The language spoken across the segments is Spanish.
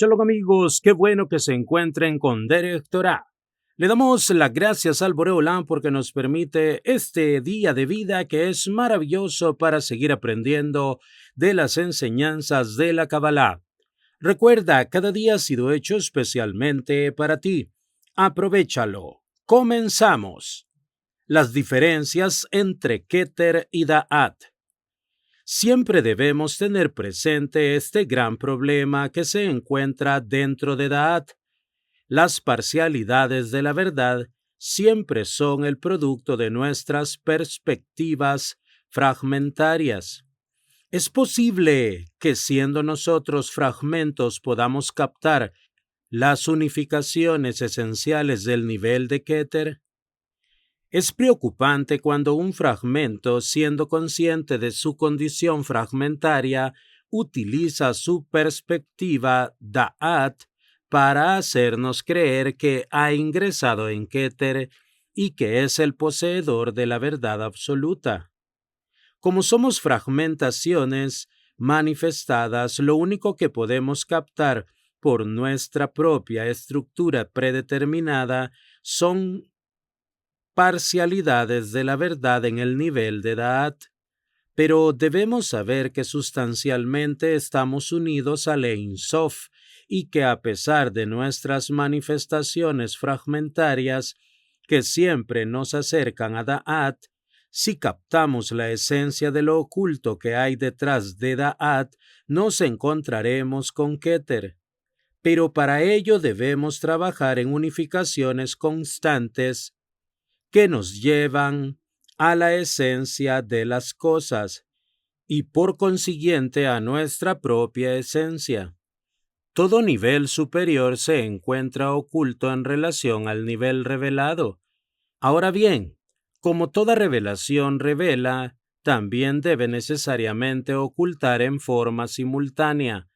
Shalom amigos, qué bueno que se encuentren con Derek Torah. Le damos las gracias al Boré Olam porque nos permite este día de vida que es maravilloso para seguir aprendiendo de las enseñanzas de la Kabbalah. Recuerda, cada día ha sido hecho especialmente para ti. Aprovéchalo. Comenzamos. Las diferencias entre Keter y Da'at. Siempre debemos tener presente este gran problema que se encuentra dentro de Da'at. Las parcialidades de la verdad siempre son el producto de nuestras perspectivas fragmentarias. ¿Es posible que siendo nosotros fragmentos podamos captar las unificaciones esenciales del nivel de Keter? Es preocupante cuando un fragmento, siendo consciente de su condición fragmentaria, utiliza su perspectiva Da'at para hacernos creer que ha ingresado en Keter y que es el poseedor de la verdad absoluta. Como somos fragmentaciones manifestadas, lo único que podemos captar por nuestra propia estructura predeterminada son parcialidades de la verdad en el nivel de Da'at, pero debemos saber que sustancialmente estamos unidos al Ein Sof y que a pesar de nuestras manifestaciones fragmentarias que siempre nos acercan a Da'at, si captamos la esencia de lo oculto que hay detrás de Da'at, nos encontraremos con Keter. Pero para ello debemos trabajar en unificaciones constantes que nos llevan a la esencia de las cosas y por consiguiente a nuestra propia esencia. Todo nivel superior se encuentra oculto en relación al nivel revelado. Ahora bien, como toda revelación revela, también debe necesariamente ocultar en forma simultánea.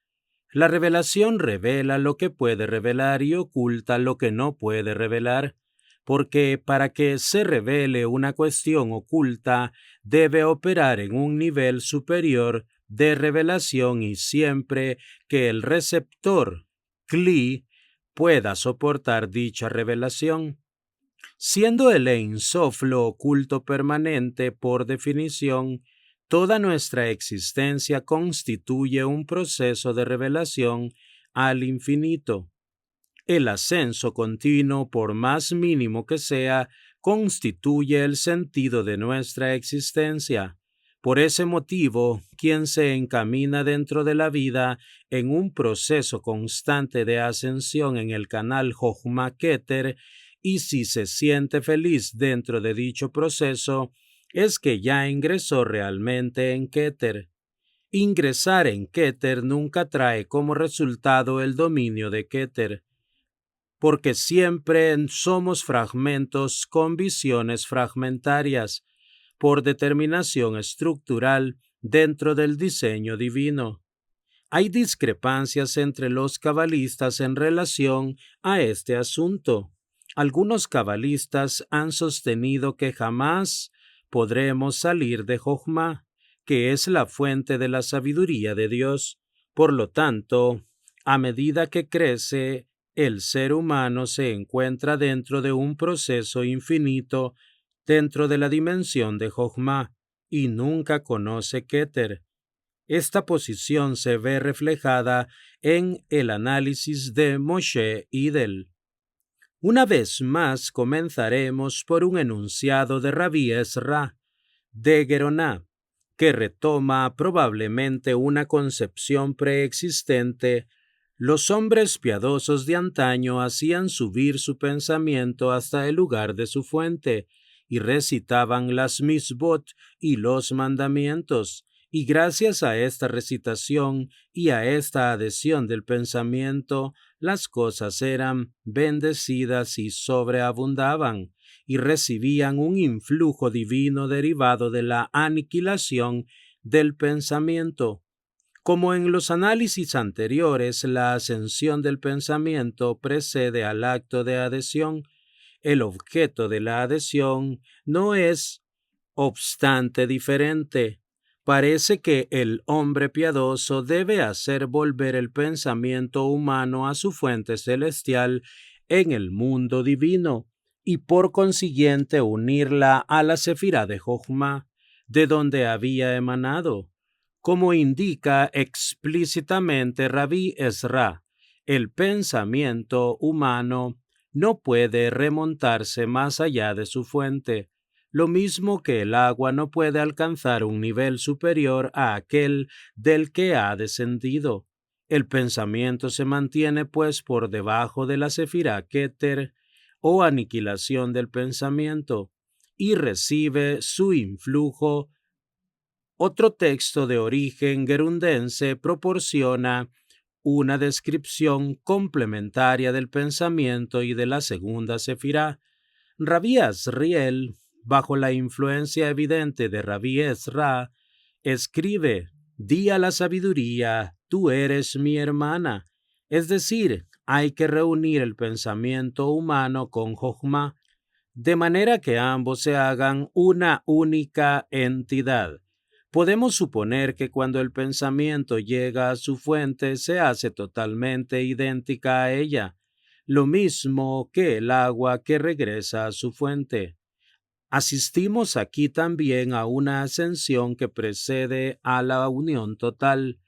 La revelación revela lo que puede revelar y oculta lo que no puede revelar, porque para que se revele una cuestión oculta debe operar en un nivel superior de revelación y siempre que el receptor, Kli, pueda soportar dicha revelación. Siendo el Ein Sof lo oculto permanente por definición, toda nuestra existencia constituye un proceso de revelación al infinito. El ascenso continuo, por más mínimo que sea, constituye el sentido de nuestra existencia. Por ese motivo, quien se encamina dentro de la vida en un proceso constante de ascensión en el canal Jochma Keter, y si se siente feliz dentro de dicho proceso, es que ya ingresó realmente en Keter. Ingresar en Keter nunca trae como resultado el dominio de Keter, porque siempre somos fragmentos con visiones fragmentarias, por determinación estructural dentro del diseño divino. Hay discrepancias entre los cabalistas en relación a este asunto. Algunos cabalistas han sostenido que jamás podremos salir de Jochma, que es la fuente de la sabiduría de Dios. Por lo tanto, a medida que crece, el ser humano se encuentra dentro de un proceso infinito dentro de la dimensión de Jochma y nunca conoce Keter. Esta posición se ve reflejada en el análisis de Moshe Idel. Una vez más comenzaremos por un enunciado de Rabbi Ezra de Geroná, que retoma probablemente una concepción preexistente. Los hombres piadosos de antaño hacían subir su pensamiento hasta el lugar de su fuente y recitaban las misbot y los mandamientos, y gracias a esta recitación y a esta adhesión del pensamiento, las cosas eran bendecidas y sobreabundaban, y recibían un influjo divino derivado de la aniquilación del pensamiento. Como en los análisis anteriores, la ascensión del pensamiento precede al acto de adhesión. El objeto de la adhesión no es obstante diferente, Parece que el hombre piadoso debe hacer volver el pensamiento humano a su fuente celestial en el mundo divino y por consiguiente unirla a la Sefirá de Jochma, de donde había emanado. Como indica explícitamente Rabí Ezra, el pensamiento humano no puede remontarse más allá de su fuente, lo mismo que el agua no puede alcanzar un nivel superior a aquel del que ha descendido. El pensamiento se mantiene pues por debajo de la Sefirá Keter o aniquilación del pensamiento y recibe su influjo. Otro texto de origen gerundense proporciona una descripción complementaria del pensamiento y de la segunda Sefirá. Rabí Azriel, bajo la influencia evidente de Rabí Ezra, escribe: «Di a la sabiduría, tú eres mi hermana». Es decir, hay que reunir el pensamiento humano con Jochma, de manera que ambos se hagan una única entidad. Podemos suponer que cuando el pensamiento llega a su fuente se hace totalmente idéntica a ella, lo mismo que el agua que regresa a su fuente. Asistimos aquí también a una ascensión que precede a la unión total,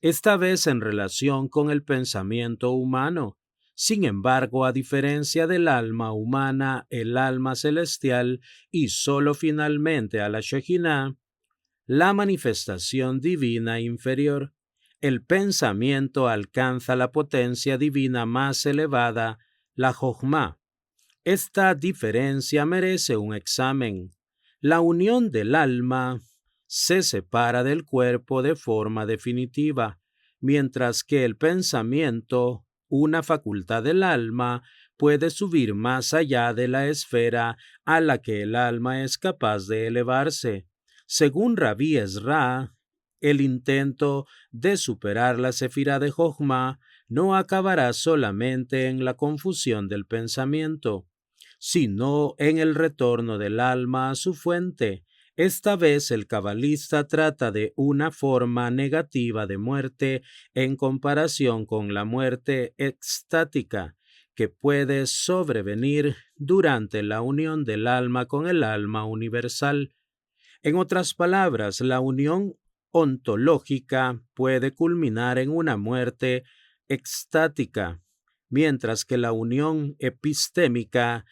esta vez en relación con el pensamiento humano. Sin embargo, a diferencia del alma humana, el alma celestial y solo finalmente a la Shejinah, la manifestación divina inferior, el pensamiento alcanza la potencia divina más elevada, la Jochma. Esta diferencia merece un examen. La unión del alma se separa del cuerpo de forma definitiva, mientras que el pensamiento, una facultad del alma, puede subir más allá de la esfera a la que el alma es capaz de elevarse. Según Rabí Ezra, el intento de superar la Sefirá de Jochma no acabará solamente en la confusión del pensamiento, sino en el retorno del alma a su fuente. Esta vez el cabalista trata de una forma negativa de muerte en comparación con la muerte extática que puede sobrevenir durante la unión del alma con el alma universal. En otras palabras, la unión ontológica puede culminar en una muerte extática, mientras que la unión epistémica,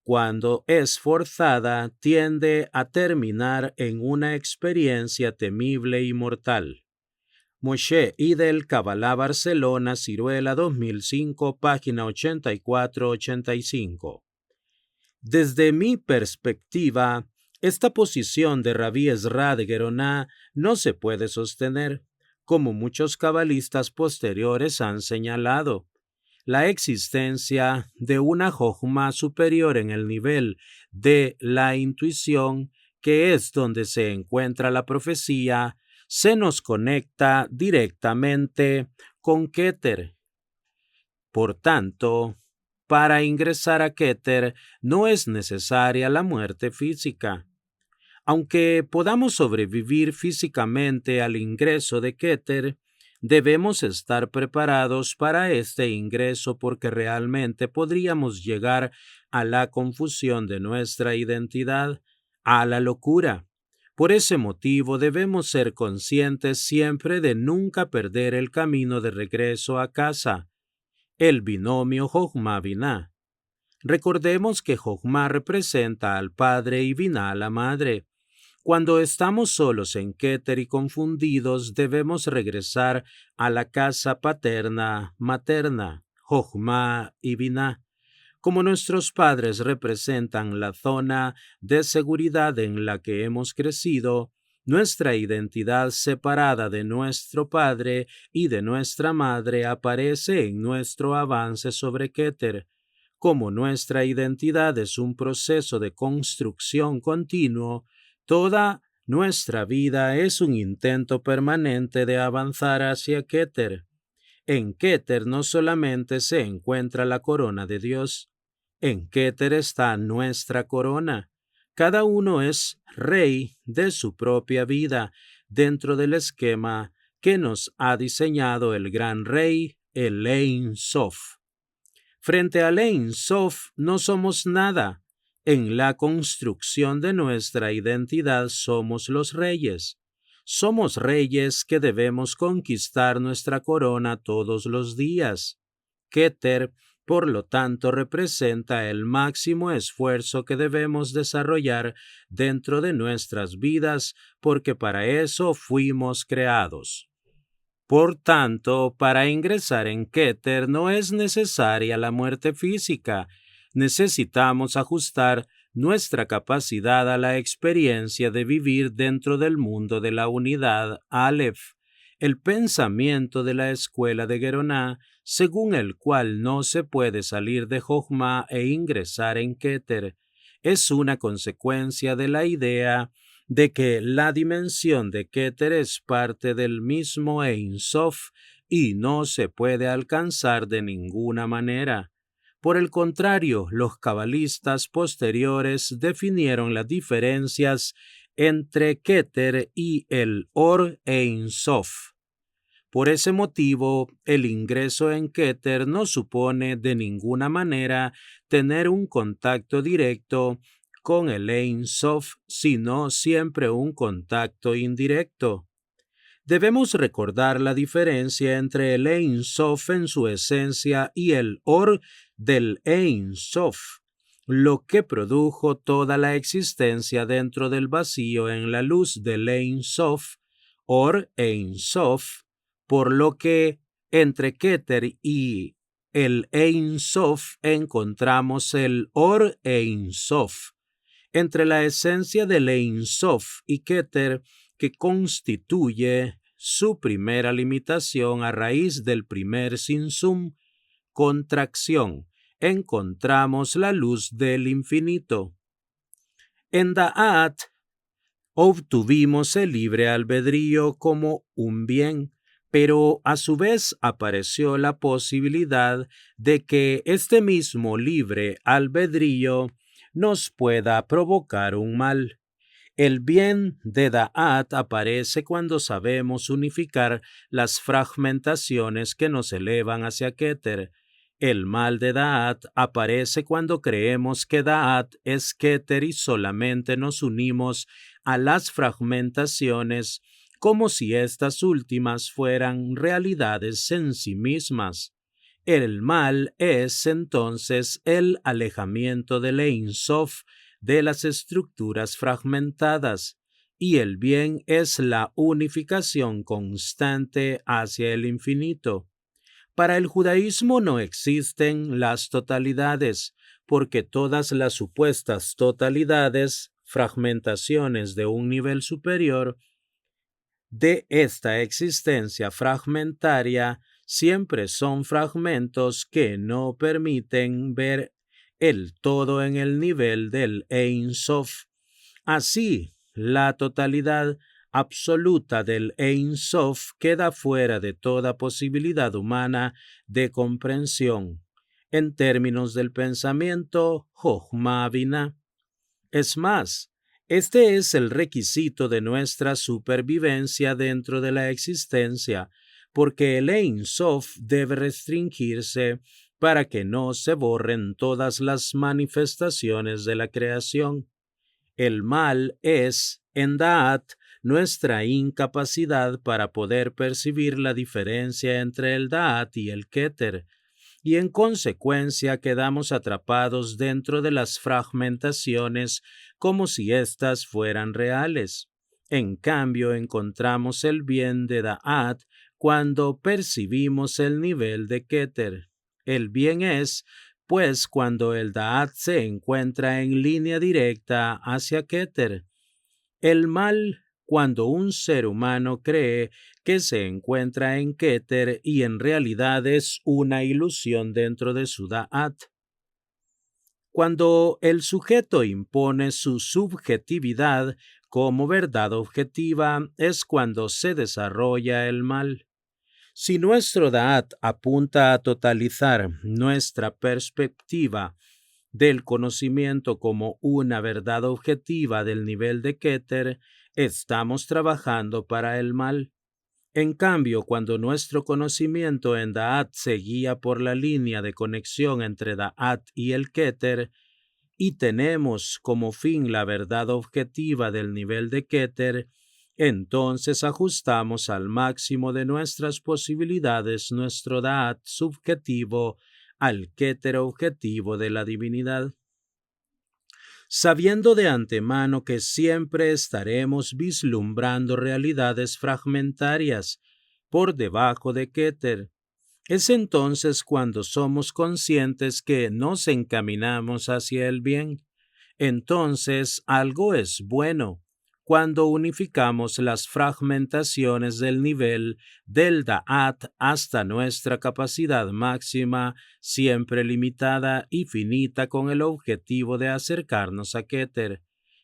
cuando es forzada, tiende a terminar en una experiencia temible y mortal. Moshe Idel, Kabbalah, Barcelona, Ciruela 2005, página 84-85. Desde mi perspectiva, esta posición de Rabí Ezra de Geroná no se puede sostener, como muchos cabalistas posteriores han señalado. La existencia de una Jochma superior en el nivel de la intuición, que es donde se encuentra la profecía, se nos conecta directamente con Keter. Por tanto, para ingresar a Keter no es necesaria la muerte física. Aunque podamos sobrevivir físicamente al ingreso de Keter, debemos estar preparados para este ingreso porque realmente podríamos llegar a la confusión de nuestra identidad, a la locura. Por ese motivo debemos ser conscientes siempre de nunca perder el camino de regreso a casa, el binomio Jochma-Binah. Recordemos que Jochma representa al padre y Binah a la madre. Cuando estamos solos en Keter y confundidos, debemos regresar a la casa paterna-materna, Jochma y Binah. Como nuestros padres representan la zona de seguridad en la que hemos crecido, nuestra identidad separada de nuestro padre y de nuestra madre aparece en nuestro avance sobre Keter. Como nuestra identidad es un proceso de construcción continuo, toda nuestra vida es un intento permanente de avanzar hacia Keter. En Keter no solamente se encuentra la corona de Dios, en Keter está nuestra corona. Cada uno es rey de su propia vida, dentro del esquema que nos ha diseñado el gran rey, el Ein Sof. Frente al Ein Sof no somos nada. En la construcción de nuestra identidad somos los reyes. Somos reyes que debemos conquistar nuestra corona todos los días. Keter, por lo tanto, representa el máximo esfuerzo que debemos desarrollar dentro de nuestras vidas, porque para eso fuimos creados. Por tanto, para ingresar en Keter no es necesaria la muerte física. Necesitamos ajustar nuestra capacidad a la experiencia de vivir dentro del mundo de la unidad Aleph, el pensamiento de la escuela de Geroná, según el cual no se puede salir de Jochma e ingresar en Keter, es una consecuencia de la idea de que la dimensión de Keter es parte del mismo Ein Sof y no se puede alcanzar de ninguna manera. Por el contrario, los cabalistas posteriores definieron las diferencias entre Keter y el Or Ein Sof. Por ese motivo, el ingreso en Keter no supone de ninguna manera tener un contacto directo con el Ein Sof, sino siempre un contacto indirecto. Debemos recordar la diferencia entre el Ein Sof en su esencia y el Or del Ein Sof, lo que produjo toda la existencia dentro del vacío en la luz del Ein Sof, Or Ein Sof, por lo que entre Keter y el Ein Sof encontramos el Or Ein Sof. Entre la esencia del Ein Sof y Keter, que constituye su primera limitación a raíz del primer Sinsum, contracción, encontramos la luz del infinito. En Da'at obtuvimos el libre albedrío como un bien, pero a su vez apareció la posibilidad de que este mismo libre albedrío nos pueda provocar un mal. El bien de Da'at aparece cuando sabemos unificar las fragmentaciones que nos elevan hacia Keter. El mal de Da'at aparece cuando creemos que Da'at es Keter y solamente nos unimos a las fragmentaciones como si estas últimas fueran realidades en sí mismas. El mal es entonces el alejamiento del Ein Sof de las estructuras fragmentadas, y el bien es la unificación constante hacia el infinito. Para el judaísmo no existen las totalidades, porque todas las supuestas totalidades, fragmentaciones de un nivel superior, de esta existencia fragmentaria, siempre son fragmentos que no permiten ver el todo en el nivel del Ein Sof. Así, la totalidad absoluta del Ein Sof queda fuera de toda posibilidad humana de comprensión. En términos del pensamiento, Jochma Binah. Es más, este es el requisito de nuestra supervivencia dentro de la existencia, porque el Ein Sof debe restringirse para que no se borren todas las manifestaciones de la creación. El mal es, en Da'at, nuestra incapacidad para poder percibir la diferencia entre el Da'at y el Keter, y en consecuencia quedamos atrapados dentro de las fragmentaciones como si éstas fueran reales. En cambio, encontramos el bien de Da'at cuando percibimos el nivel de Keter. El bien es, pues, cuando el Da'at se encuentra en línea directa hacia Keter. El mal, cuando un ser humano cree que se encuentra en Keter y en realidad es una ilusión dentro de su Da'at. Cuando el sujeto impone su subjetividad como verdad objetiva es cuando se desarrolla el mal. Si nuestro Da'at apunta a totalizar nuestra perspectiva del conocimiento como una verdad objetiva del nivel de Keter, estamos trabajando para el mal. En cambio, cuando nuestro conocimiento en Da'at se guía por la línea de conexión entre Da'at y el Keter, y tenemos como fin la verdad objetiva del nivel de Keter, entonces ajustamos al máximo de nuestras posibilidades nuestro Da'at subjetivo al Keter objetivo de la divinidad. Sabiendo de antemano que siempre estaremos vislumbrando realidades fragmentarias por debajo de Keter, es entonces cuando somos conscientes que nos encaminamos hacia el bien. Entonces algo es bueno cuando unificamos las fragmentaciones del nivel del Da'at hasta nuestra capacidad máxima, siempre limitada y finita con el objetivo de acercarnos a Keter.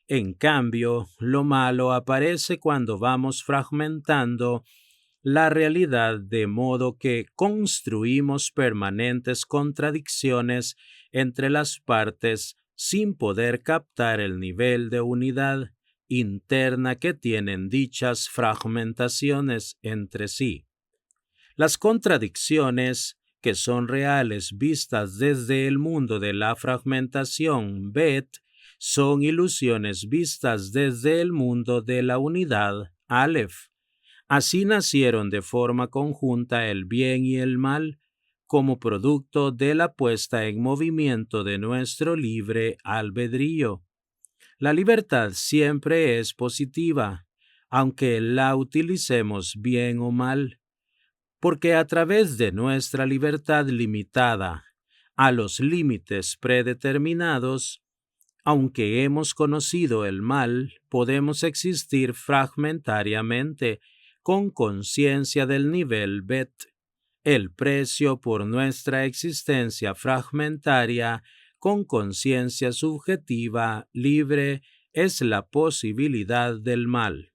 En cambio, lo malo aparece cuando vamos fragmentando la realidad de modo que construimos permanentes contradicciones entre las partes sin poder captar el nivel de unidad interna que tienen dichas fragmentaciones entre sí. Las contradicciones, que son reales vistas desde el mundo de la fragmentación Bet, son ilusiones vistas desde el mundo de la unidad Aleph. Así nacieron de forma conjunta el bien y el mal, como producto de la puesta en movimiento de nuestro libre albedrío. La libertad siempre es positiva, aunque la utilicemos bien o mal, porque a través de nuestra libertad limitada a los límites predeterminados, aunque hemos conocido el mal, podemos existir fragmentariamente con conciencia del nivel Bet. El precio por nuestra existencia fragmentaria con conciencia subjetiva libre es la posibilidad del mal.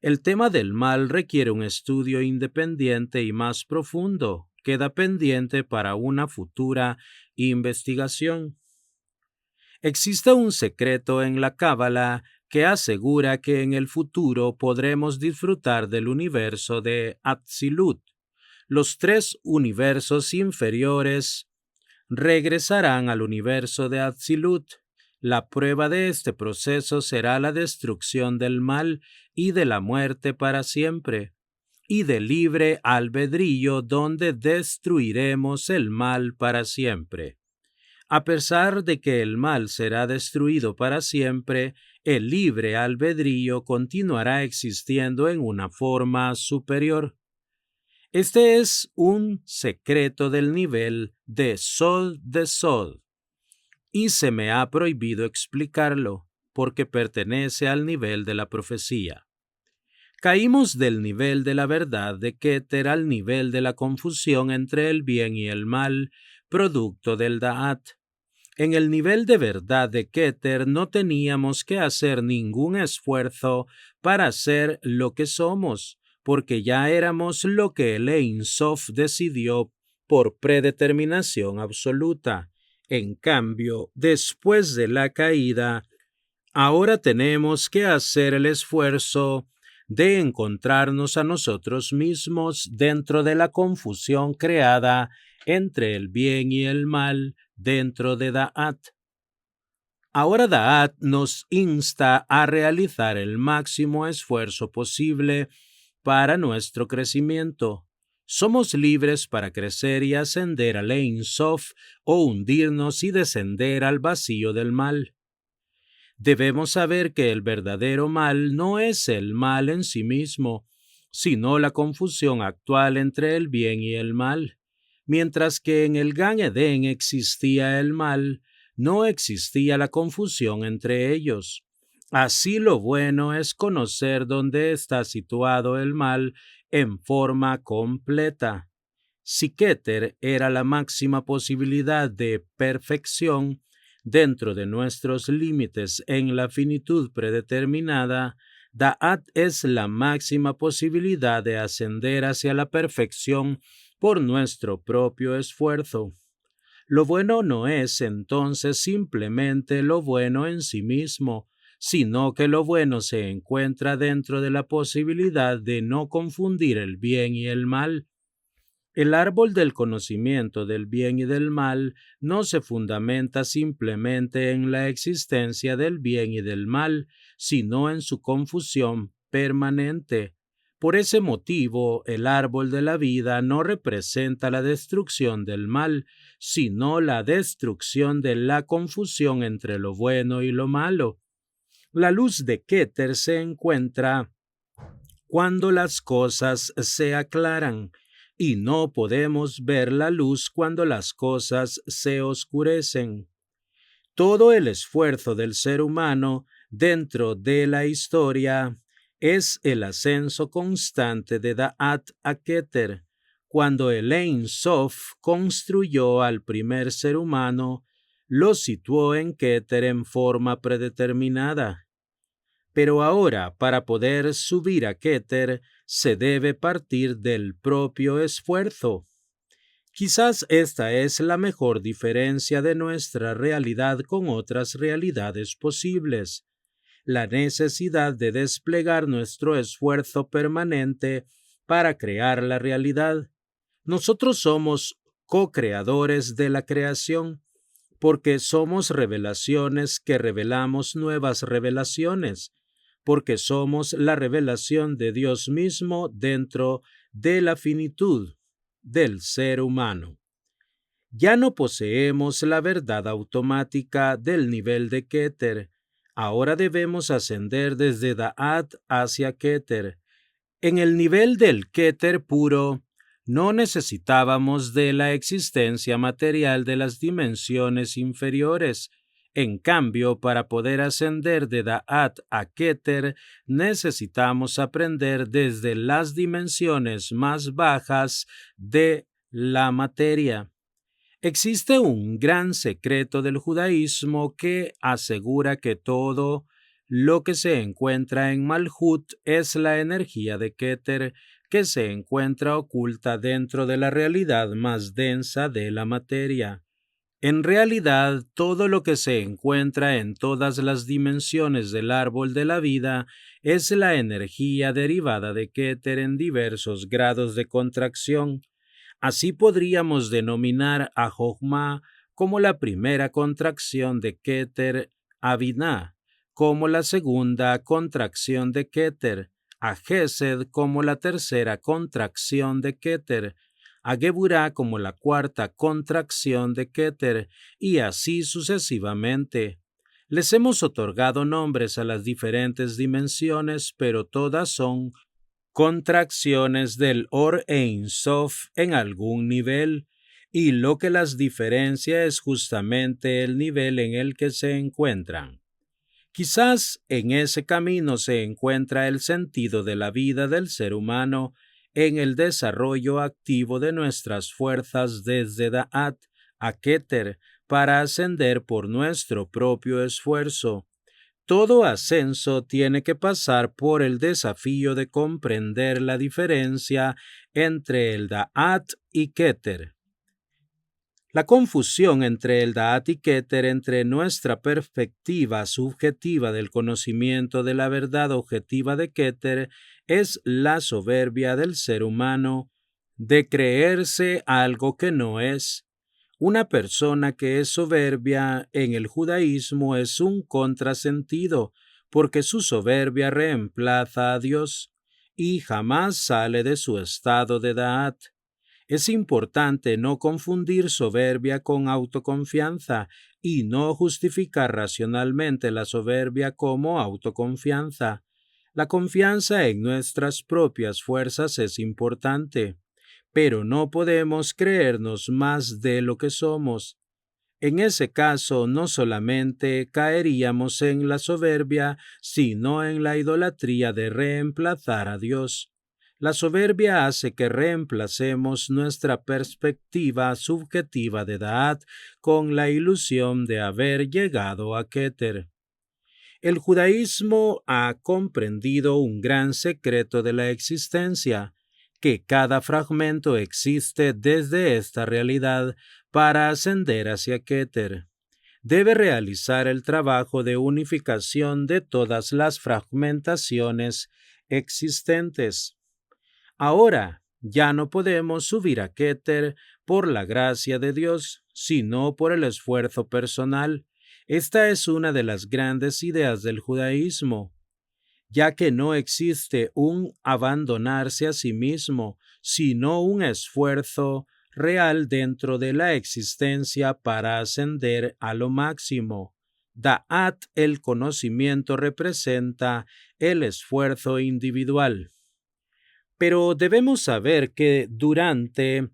El tema del mal requiere un estudio independiente y más profundo. Queda pendiente para una futura investigación. Existe un secreto en la Cábala que asegura que en el futuro podremos disfrutar del universo de Atzilut. Los 3 universos inferiores regresarán al universo de Atzilut. La prueba de este proceso será la destrucción del mal y de la muerte para siempre, y del libre albedrío donde destruiremos el mal para siempre. A pesar de que el mal será destruido para siempre, el libre albedrío continuará existiendo en una forma superior. Este es un secreto del nivel de Sod, y se me ha prohibido explicarlo, porque pertenece al nivel de la profecía. Caímos del nivel de la verdad de Keter al nivel de la confusión entre el bien y el mal, producto del Da'at. En el nivel de verdad de Keter no teníamos que hacer ningún esfuerzo para ser lo que somos, porque ya éramos lo que el Ein Sof decidió por predeterminación absoluta. En cambio, después de la caída, ahora tenemos que hacer el esfuerzo de encontrarnos a nosotros mismos dentro de la confusión creada entre el bien y el mal dentro de Da'at. Ahora Da'at nos insta a realizar el máximo esfuerzo posible para nuestro crecimiento. Somos libres para crecer y ascender al Ein Sof o hundirnos y descender al vacío del mal. Debemos saber que el verdadero mal no es el mal en sí mismo, sino la confusión actual entre el bien y el mal. Mientras que en el Gan Edén existía el mal, no existía la confusión entre ellos. Así lo bueno es conocer dónde está situado el mal en forma completa. Si Keter era la máxima posibilidad de perfección dentro de nuestros límites en la finitud predeterminada, Da'at es la máxima posibilidad de ascender hacia la perfección por nuestro propio esfuerzo. Lo bueno no es entonces simplemente lo bueno en sí mismo, sino que lo bueno se encuentra dentro de la posibilidad de no confundir el bien y el mal. El árbol del conocimiento del bien y del mal no se fundamenta simplemente en la existencia del bien y del mal, sino en su confusión permanente. Por ese motivo, el árbol de la vida no representa la destrucción del mal, sino la destrucción de la confusión entre lo bueno y lo malo. La luz de Keter se encuentra cuando las cosas se aclaran, y no podemos ver la luz cuando las cosas se oscurecen. Todo el esfuerzo del ser humano dentro de la historia es el ascenso constante de Da'at a Keter. Cuando el Ein Sof construyó al primer ser humano, lo situó en Keter en forma predeterminada. Pero ahora, para poder subir a Keter, se debe partir del propio esfuerzo. Quizás esta es la mejor diferencia de nuestra realidad con otras realidades posibles: la necesidad de desplegar nuestro esfuerzo permanente para crear la realidad. Nosotros somos co-creadores de la creación, porque somos revelaciones que revelamos nuevas revelaciones, porque somos la revelación de Dios mismo dentro de la finitud del ser humano. Ya no poseemos la verdad automática del nivel de Keter. Ahora debemos ascender desde Da'at hacia Keter. En el nivel del Keter puro, no necesitábamos de la existencia material de las dimensiones inferiores. En cambio, para poder ascender de Da'at a Keter, necesitamos aprender desde las dimensiones más bajas de la materia. Existe un gran secreto del judaísmo que asegura que todo lo que se encuentra en Malhut es la energía de Keter que se encuentra oculta dentro de la realidad más densa de la materia. En realidad, todo lo que se encuentra en todas las dimensiones del árbol de la vida es la energía derivada de Keter en diversos grados de contracción. Así podríamos denominar a Jochma como la primera contracción de Keter, a Binah como la segunda contracción de Keter, a Gesed como la tercera contracción de Keter, a Geburah como la cuarta contracción de Keter, y así sucesivamente. Les hemos otorgado nombres a las diferentes dimensiones, pero todas son contracciones del Or Ein Sof en algún nivel, y lo que las diferencia es justamente el nivel en el que se encuentran. Quizás en ese camino se encuentra el sentido de la vida del ser humano, en el desarrollo activo de nuestras fuerzas desde Da'at a Keter para ascender por nuestro propio esfuerzo. Todo ascenso tiene que pasar por el desafío de comprender la diferencia entre el Da'at y Keter. La confusión entre el Da'at y Keter, entre nuestra perspectiva subjetiva del conocimiento de la verdad objetiva de Keter, es la soberbia del ser humano de creerse algo que no es. Una persona que es soberbia en el judaísmo es un contrasentido, porque su soberbia reemplaza a Dios y jamás sale de su estado de Da'at. Es importante no confundir soberbia con autoconfianza y no justificar racionalmente la soberbia como autoconfianza. La confianza en nuestras propias fuerzas es importante, pero no podemos creernos más de lo que somos. En ese caso, no solamente caeríamos en la soberbia, sino en la idolatría de reemplazar a Dios. La soberbia hace que reemplacemos nuestra perspectiva subjetiva de Da'at con la ilusión de haber llegado a Keter. El judaísmo ha comprendido un gran secreto de la existencia, que cada fragmento existe desde esta realidad para ascender hacia Keter. debe realizar el trabajo de unificación de todas las fragmentaciones existentes. Ahora, ya no podemos subir a Keter por la gracia de Dios, sino por el esfuerzo personal. Esta es una de las grandes ideas del judaísmo, ya que no existe un abandonarse a sí mismo, sino un esfuerzo real dentro de la existencia para ascender a lo máximo. Da'at, el conocimiento, representa el esfuerzo individual. Pero debemos saber que durante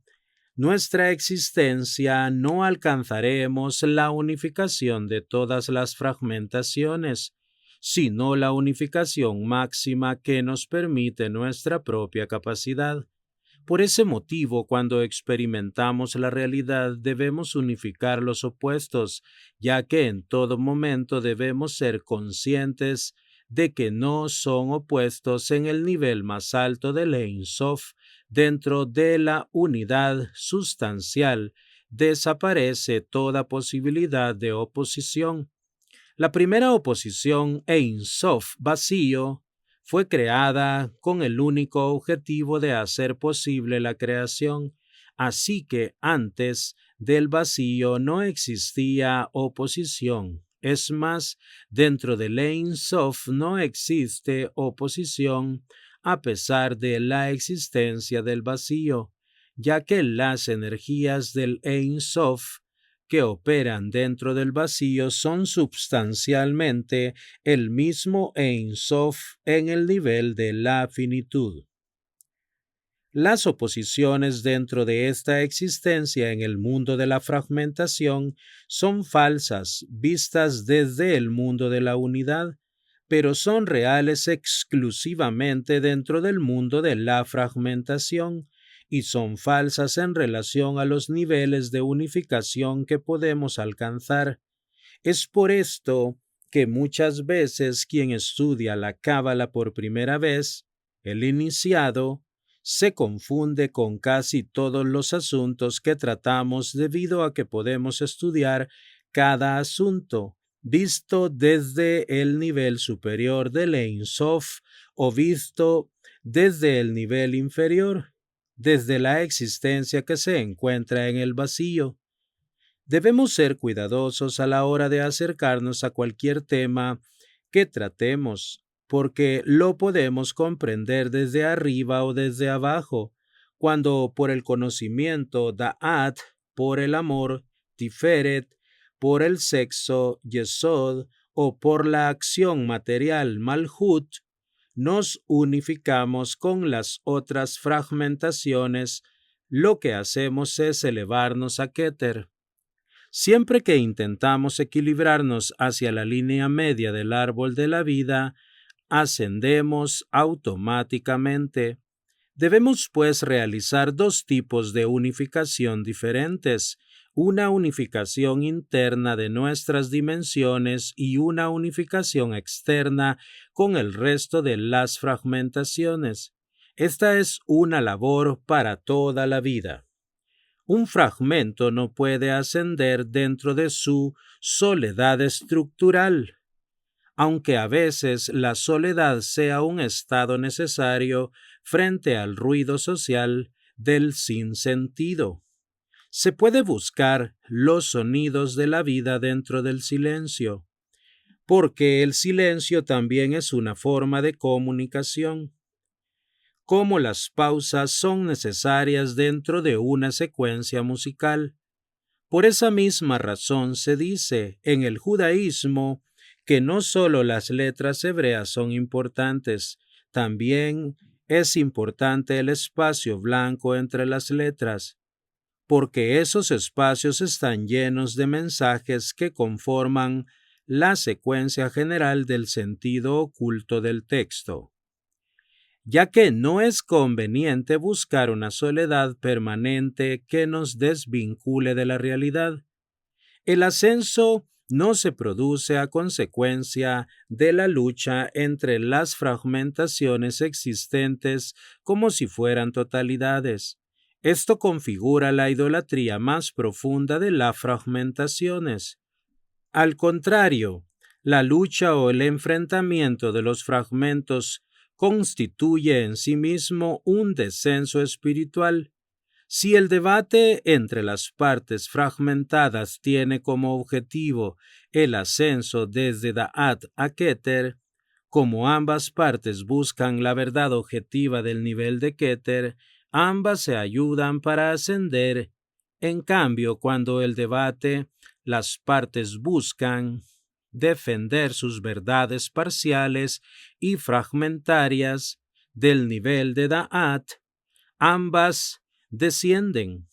nuestra existencia no alcanzaremos la unificación de todas las fragmentaciones, sino la unificación máxima que nos permite nuestra propia capacidad. Por ese motivo, cuando experimentamos la realidad, debemos unificar los opuestos, ya que en todo momento debemos ser conscientes de que no son opuestos en el nivel más alto del Ein Sof. Dentro de la unidad sustancial desaparece toda posibilidad de oposición. La primera oposición, Ein Sof, vacío, fue creada con el único objetivo de hacer posible la creación, así que antes del vacío no existía oposición. Es más, dentro del Ein Sof no existe oposición a pesar de la existencia del vacío, ya que las energías del Ein Sof que operan dentro del vacío son substancialmente el mismo Ein Sof en el nivel de la finitud. Las oposiciones dentro de esta existencia en el mundo de la fragmentación son falsas, vistas desde el mundo de la unidad, pero son reales exclusivamente dentro del mundo de la fragmentación, y son falsas en relación a los niveles de unificación que podemos alcanzar. Es por esto que muchas veces quien estudia la Cábala por primera vez, el iniciado, se confunde con casi todos los asuntos que tratamos debido a que podemos estudiar cada asunto visto desde el nivel superior del Ein Sof o visto desde el nivel inferior, desde la existencia que se encuentra en el vacío. Debemos ser cuidadosos a la hora de acercarnos a cualquier tema que tratemos, porque lo podemos comprender desde arriba o desde abajo, cuando por el conocimiento Da'at, por el amor Tiferet, por el sexo Yesod o por la acción material Malhut, nos unificamos con las otras fragmentaciones, lo que hacemos es elevarnos a Keter. Siempre que intentamos equilibrarnos hacia la línea media del árbol de la vida, ascendemos automáticamente. Debemos, pues, realizar dos tipos de unificación diferentes, una unificación interna de nuestras dimensiones y una unificación externa con el resto de las fragmentaciones. Esta es una labor para toda la vida. Un fragmento no puede ascender dentro de su soledad estructural, aunque a veces la soledad sea un estado necesario frente al ruido social del sinsentido. Se puede buscar los sonidos de la vida dentro del silencio, porque el silencio también es una forma de comunicación. Como las pausas son necesarias dentro de una secuencia musical. Por esa misma razón se dice en el judaísmo que no solo las letras hebreas son importantes, también es importante el espacio blanco entre las letras, porque esos espacios están llenos de mensajes que conforman la secuencia general del sentido oculto del texto. Ya que no es conveniente buscar una soledad permanente que nos desvincule de la realidad. El ascenso no se produce a consecuencia de la lucha entre las fragmentaciones existentes como si fueran totalidades. Esto configura la idolatría más profunda de las fragmentaciones. Al contrario, la lucha o el enfrentamiento de los fragmentos constituye en sí mismo un descenso espiritual. Si el debate entre las partes fragmentadas tiene como objetivo el ascenso desde Da'at a Keter, como ambas partes buscan la verdad objetiva del nivel de Keter, ambas se ayudan para ascender. En cambio, cuando el debate, las partes buscan defender sus verdades parciales y fragmentarias del nivel de Da'at, ambas descienden.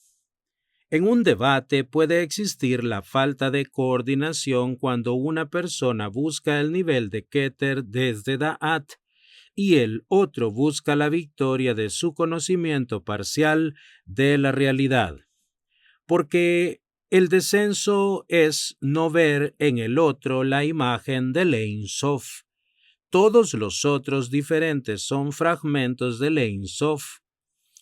En un debate puede existir la falta de coordinación cuando una persona busca el nivel de Keter desde Da'at y el otro busca la victoria de su conocimiento parcial de la realidad. Porque el descenso es no ver en el otro la imagen del Ein Sof. Todos los otros diferentes son fragmentos del Ein Sof.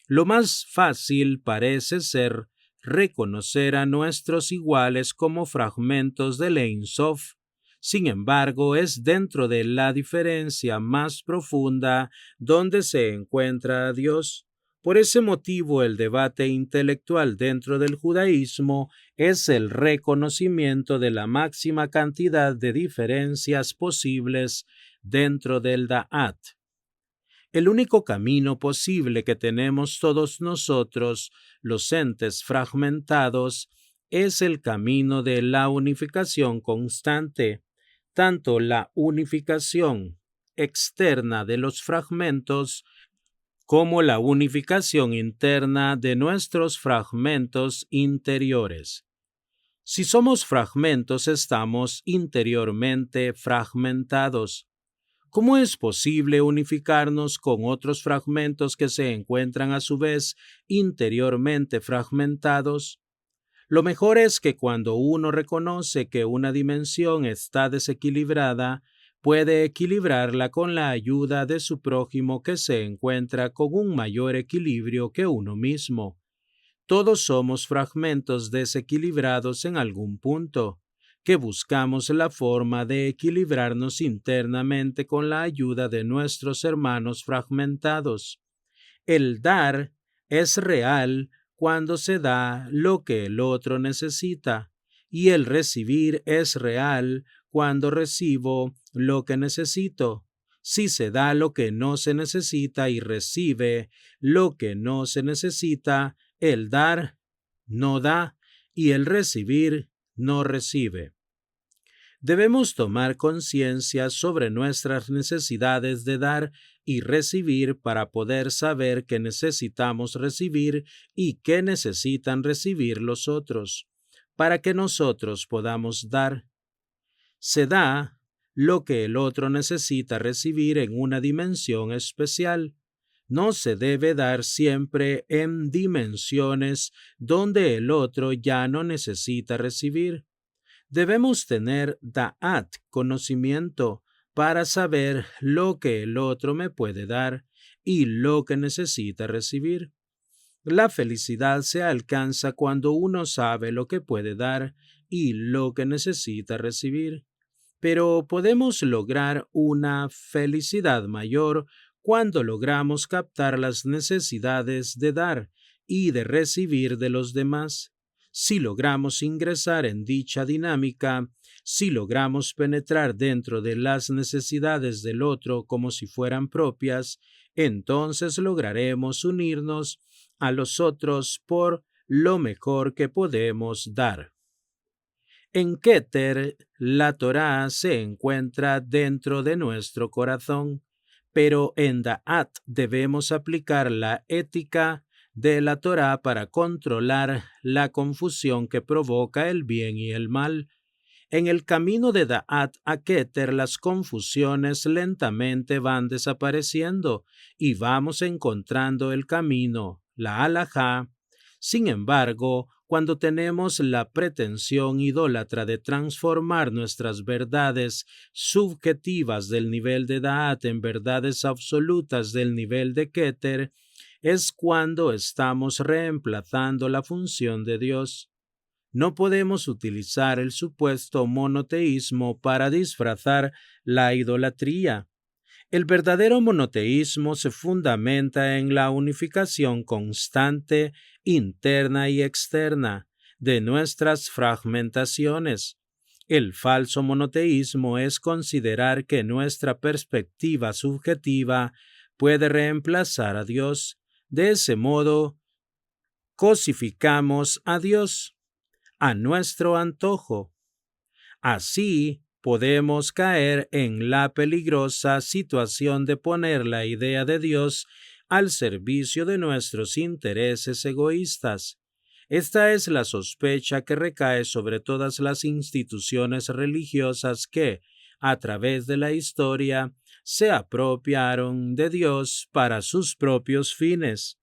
Lo más fácil parece ser reconocer a nuestros iguales como fragmentos del Ein Sof. Sin embargo, es dentro de la diferencia más profunda donde se encuentra a Dios. Por ese motivo, el debate intelectual dentro del judaísmo es el reconocimiento de la máxima cantidad de diferencias posibles dentro del Da'at. El único camino posible que tenemos todos nosotros, los entes fragmentados, es el camino de la unificación constante, tanto la unificación externa de los fragmentos como la unificación interna de nuestros fragmentos interiores. Si somos fragmentos, estamos interiormente fragmentados. ¿Cómo es posible unificarnos con otros fragmentos que se encuentran a su vez interiormente fragmentados? Lo mejor es que cuando uno reconoce que una dimensión está desequilibrada, puede equilibrarla con la ayuda de su prójimo que se encuentra con un mayor equilibrio que uno mismo. Todos somos fragmentos desequilibrados en algún punto, que buscamos la forma de equilibrarnos internamente con la ayuda de nuestros hermanos fragmentados. El dar es real cuando se da lo que el otro necesita, y el recibir es real cuando recibo lo que necesito. Si se da lo que no se necesita y recibe lo que no se necesita, el dar no da y el recibir no recibe. Debemos tomar conciencia sobre nuestras necesidades de dar y recibir para poder saber que necesitamos recibir y que necesitan recibir los otros, para que nosotros podamos dar. Se da lo que el otro necesita recibir en una dimensión especial. No se debe dar siempre en dimensiones donde el otro ya no necesita recibir. Debemos tener da'at, conocimiento, para saber lo que el otro me puede dar y lo que necesita recibir. La felicidad se alcanza cuando uno sabe lo que puede dar y lo que necesita recibir. Pero podemos lograr una felicidad mayor cuando logramos captar las necesidades de dar y de recibir de los demás. Si logramos ingresar en dicha dinámica, si logramos penetrar dentro de las necesidades del otro como si fueran propias, entonces lograremos unirnos a los otros por lo mejor que podemos dar. En Keter, la Torá se encuentra dentro de nuestro corazón, pero en Da'at debemos aplicar la ética de la Torá para controlar la confusión que provoca el bien y el mal. En el camino de Da'at a Keter, las confusiones lentamente van desapareciendo y vamos encontrando el camino, la halajá. Sin embargo, cuando tenemos la pretensión idólatra de transformar nuestras verdades subjetivas del nivel de Da'at en verdades absolutas del nivel de Keter, es cuando estamos reemplazando la función de Dios. no podemos utilizar el supuesto monoteísmo para disfrazar la idolatría. El verdadero monoteísmo se fundamenta en la unificación constante, interna y externa, de nuestras fragmentaciones. El falso monoteísmo es considerar que nuestra perspectiva subjetiva puede reemplazar a Dios. De ese modo, cosificamos a Dios a nuestro antojo. Así, podemos caer en la peligrosa situación de poner la idea de Dios al servicio de nuestros intereses egoístas. Esta es la sospecha que recae sobre todas las instituciones religiosas que, a través de la historia, se apropiaron de Dios para sus propios fines.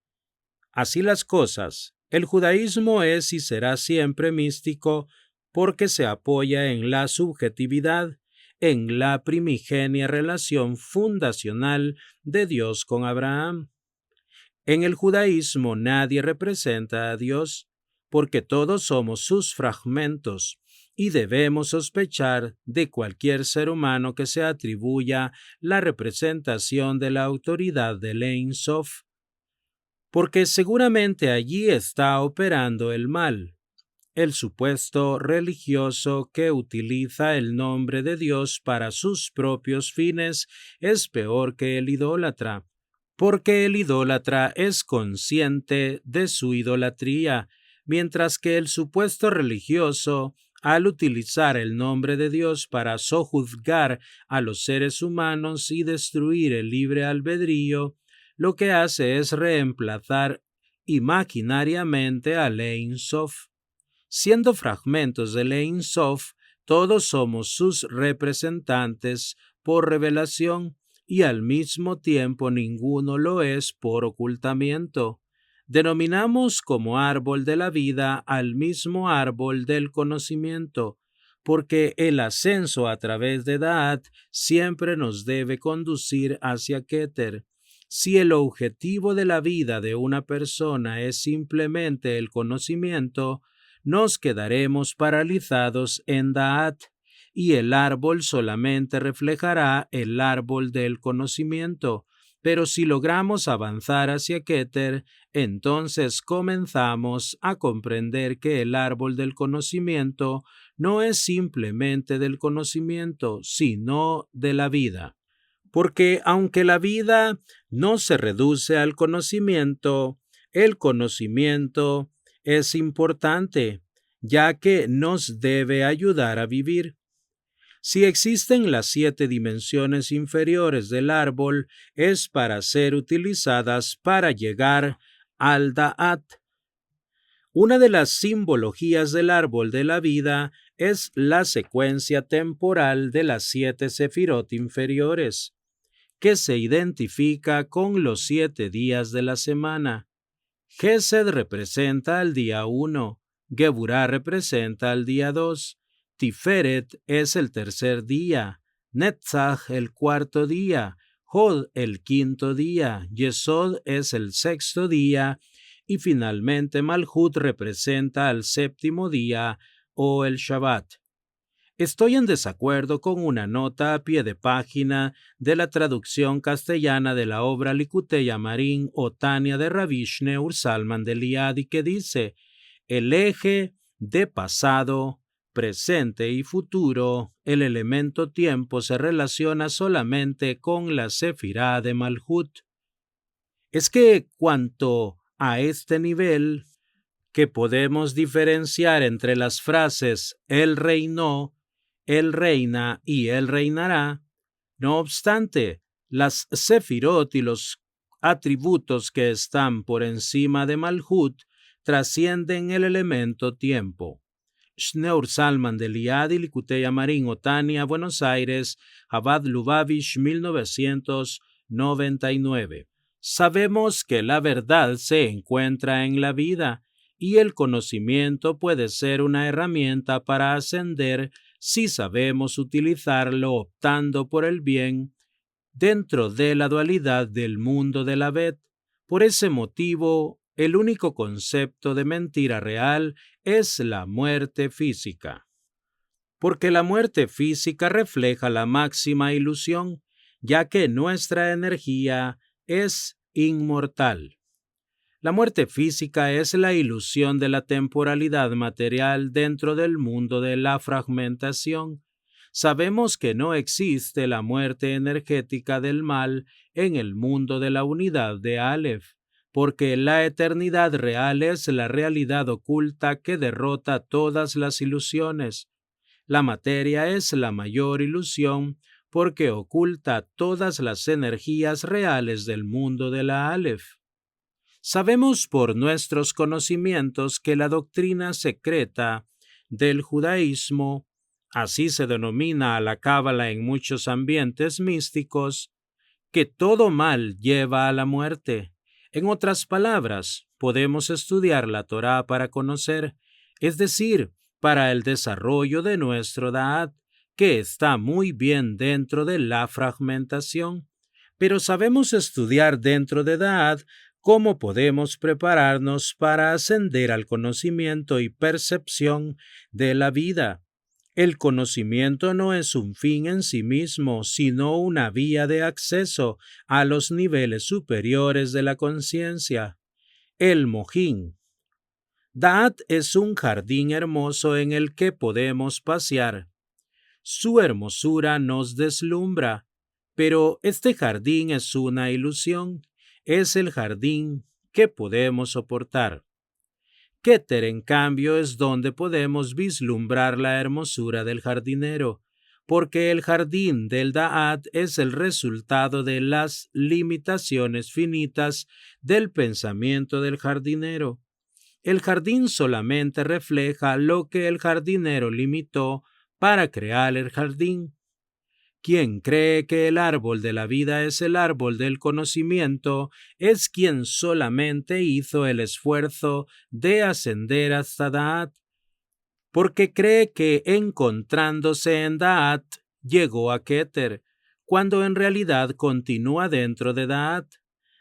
Así las cosas, el judaísmo es y será siempre místico porque se apoya en la subjetividad, en la primigenia relación fundacional de Dios con Abraham. En el judaísmo nadie representa a Dios, porque todos somos sus fragmentos, y debemos sospechar de cualquier ser humano que se atribuya la representación de la autoridad del Ein Sof, porque seguramente allí está operando el mal. El supuesto religioso que utiliza el nombre de Dios para sus propios fines es peor que el idólatra, porque el idólatra es consciente de su idolatría, mientras que el supuesto religioso, al utilizar el nombre de Dios para sojuzgar a los seres humanos y destruir el libre albedrío, lo que hace es reemplazar imaginariamente al Ein Sof. Siendo fragmentos del Ein Sof, todos somos sus representantes por revelación y al mismo tiempo ninguno lo es por ocultamiento. Denominamos como árbol de la vida al mismo árbol del conocimiento, porque el ascenso a través de Da'at siempre nos debe conducir hacia Keter. Si el objetivo de la vida de una persona es simplemente el conocimiento, nos quedaremos paralizados en Da'at, y el árbol solamente reflejará el árbol del conocimiento. Pero si logramos avanzar hacia Keter, entonces comenzamos a comprender que el árbol del conocimiento no es simplemente del conocimiento, sino de la vida. Porque aunque la vida no se reduce al conocimiento, el conocimiento es importante, ya que nos debe ayudar a vivir. Si existen las 7 dimensiones inferiores del árbol, es para ser utilizadas para llegar al Da'at. Una de las simbologías del árbol de la vida es la secuencia temporal de las 7 sefirot inferiores, que se identifica con los 7 días de la semana. Gesed representa el día 1, Geburah representa el día 2, Tiferet es el tercer día, Netzach el cuarto día, Hod el quinto día, Yesod es el sexto día y finalmente Malhut representa el séptimo día o el Shabbat. Estoy en desacuerdo con una nota a pie de página de la traducción castellana de la obra Likutei Amarim o Tania de Rabbi Shneur Zalman de Liadi que dice: el eje de pasado, presente y futuro, el elemento tiempo se relaciona solamente con la sefirá de Malhut. Es que cuanto a este nivel, que podemos diferenciar entre las frases Él reinó, Él reina y Él reinará. No obstante, las sefirot y los atributos que están por encima de Malhut trascienden el elemento tiempo. Shneur Zalman de Liadi, Likutei Amarim, Otania, Buenos Aires, Chabad Lubavitch, 1999. Sabemos que la verdad se encuentra en la vida, y el conocimiento puede ser una herramienta para ascender si sabemos utilizarlo optando por el bien dentro de la dualidad del mundo de la Bet. Por ese motivo, el único concepto de mentira real es la muerte física. Porque la muerte física refleja la máxima ilusión, ya que nuestra energía es inmortal. La muerte física es la ilusión de la temporalidad material dentro del mundo de la fragmentación. Sabemos que no existe la muerte energética del mal en el mundo de la unidad de Aleph, porque la eternidad real es la realidad oculta que derrota todas las ilusiones. La materia es la mayor ilusión porque oculta todas las energías reales del mundo de la Aleph. Sabemos por nuestros conocimientos que la doctrina secreta del judaísmo, así se denomina a la cábala en muchos ambientes místicos, que todo mal lleva a la muerte. En otras palabras, podemos estudiar la Torá para conocer, es decir, para el desarrollo de nuestro Da'at, que está muy bien dentro de la fragmentación. Pero sabemos estudiar dentro de Da'at cómo podemos prepararnos para ascender al conocimiento y percepción de la vida. El conocimiento no es un fin en sí mismo, sino una vía de acceso a los niveles superiores de la conciencia. El mojín. Da'at es un jardín hermoso en el que podemos pasear. Su hermosura nos deslumbra, pero este jardín es una ilusión. Es el jardín que podemos soportar. Keter, en cambio, es donde podemos vislumbrar la hermosura del jardinero, porque el jardín del Da'at es el resultado de las limitaciones finitas del pensamiento del jardinero. El jardín solamente refleja lo que el jardinero limitó para crear el jardín. Quien cree que el árbol de la vida es el árbol del conocimiento es quien solamente hizo el esfuerzo de ascender hasta Da'at, porque cree que encontrándose en Da'at llegó a Keter, cuando en realidad continúa dentro de Da'at.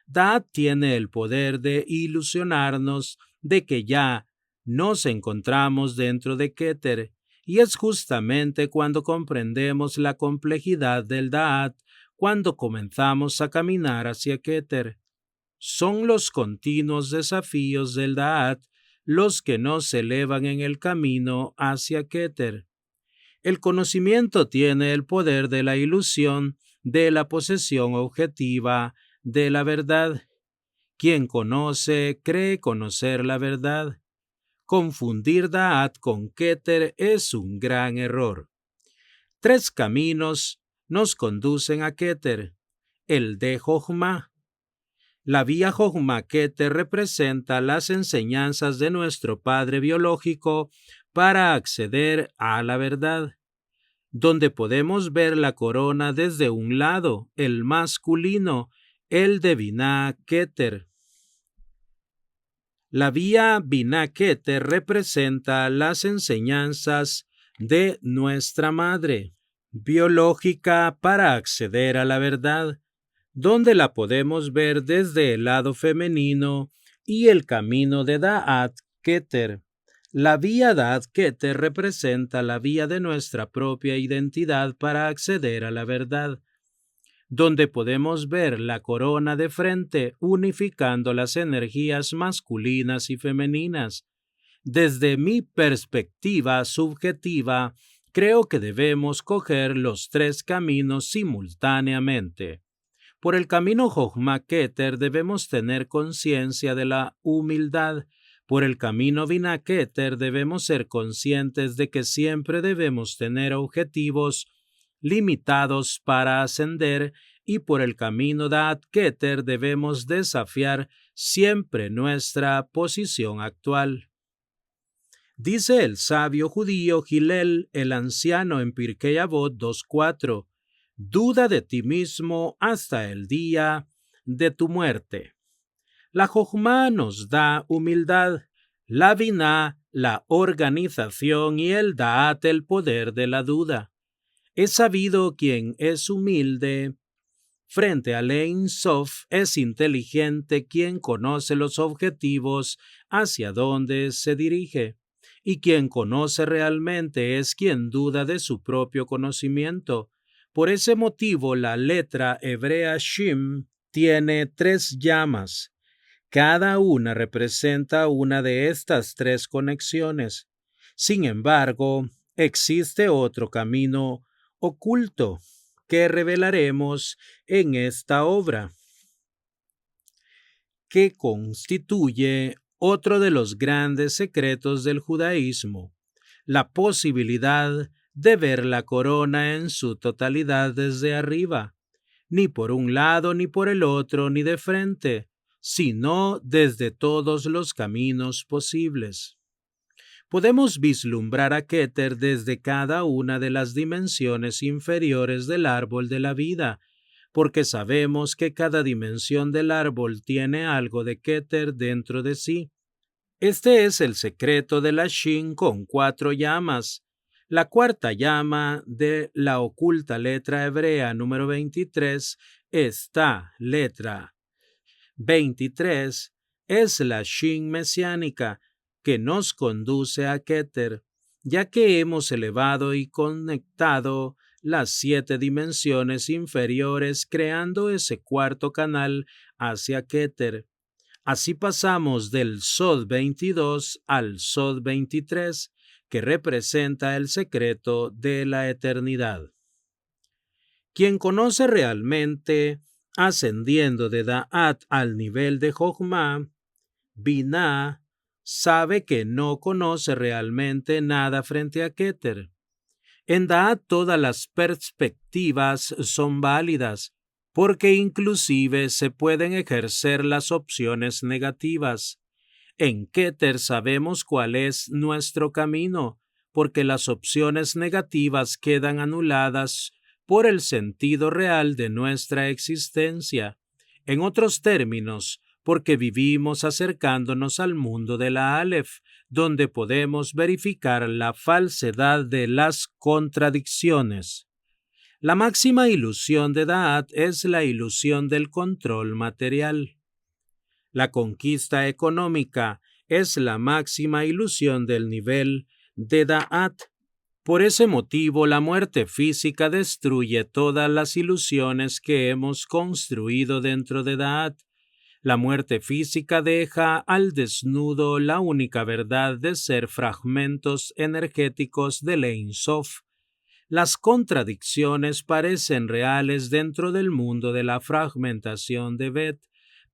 Da'at tiene el poder de ilusionarnos de que ya nos encontramos dentro de Keter, y es justamente cuando comprendemos la complejidad del Da'at cuando comenzamos a caminar hacia Keter. Son los continuos desafíos del Da'at los que nos elevan en el camino hacia Keter. El conocimiento tiene el poder de la ilusión de la posesión objetiva de la verdad. Quien conoce cree conocer la verdad. Confundir Da'at con Keter es un gran error. 3 caminos nos conducen a Keter. El de Jochma. La vía Jochma Keter representa las enseñanzas de nuestro padre biológico para acceder a la verdad, donde podemos ver la corona desde un lado, el masculino, el de Binah Keter. La vía Binah Keter representa las enseñanzas de nuestra madre biológica para acceder a la verdad, donde la podemos ver desde el lado femenino y el camino de Da'at Keter. La vía Da'at Keter representa la vía de nuestra propia identidad para acceder a la verdad, donde podemos ver la corona de frente unificando las energías masculinas y femeninas. Desde mi perspectiva subjetiva, creo que debemos coger los 3 caminos simultáneamente. Por el camino Jochma Keter debemos tener conciencia de la humildad. Por el camino Binah Keter debemos ser conscientes de que siempre debemos tener objetivos limitados para ascender, y por el camino Da'at Keter debemos desafiar siempre nuestra posición actual. Dice el sabio judío Hillel el anciano en Pirkei Avot 2.4: duda de ti mismo hasta el día de tu muerte. La Jochma nos da humildad, la Binah la organización y el Da'at el poder de la duda. Es sabido quien es humilde Frente al Ein Sof es inteligente quien conoce los objetivos hacia dónde se dirige, y quien conoce realmente es quien duda de su propio conocimiento. Por ese motivo, la letra hebrea Shin tiene 3 llamas. Cada una representa una de estas 3 conexiones. Sin embargo, existe otro camino oculto que revelaremos en esta obra, que constituye otro de los grandes secretos del judaísmo, la posibilidad de ver la corona en su totalidad desde arriba, ni por un lado ni por el otro ni de frente, sino desde todos los caminos posibles. Podemos vislumbrar a Keter desde cada una de las dimensiones inferiores del árbol de la vida, porque sabemos que cada dimensión del árbol tiene algo de Keter dentro de sí. Este es el secreto de la Shin con 4 llamas. La cuarta llama de la oculta letra hebrea número 23, esta letra 23, es la Shin mesiánica, que nos conduce a Keter, ya que hemos elevado y conectado las 7 dimensiones inferiores creando ese cuarto canal hacia Keter. Así pasamos del Sod 22 al Sod 23, que representa el secreto de la eternidad. Quien conoce realmente, ascendiendo de Da'at al nivel de Jochma, Binah, sabe que no conoce realmente nada frente a Keter. En Da'at todas las perspectivas son válidas, porque inclusive se pueden ejercer las opciones negativas. En Keter sabemos cuál es nuestro camino, porque las opciones negativas quedan anuladas por el sentido real de nuestra existencia. En otros términos, porque vivimos acercándonos al mundo de la Aleph, donde podemos verificar la falsedad de las contradicciones. La máxima ilusión de Da'at es la ilusión del control material. La conquista económica es la máxima ilusión del nivel de Da'at. Por ese motivo, la muerte física destruye todas las ilusiones que hemos construido dentro de Da'at. La muerte física deja al desnudo la única verdad de ser fragmentos energéticos del Ein Sof. Las contradicciones parecen reales dentro del mundo de la fragmentación de Bet,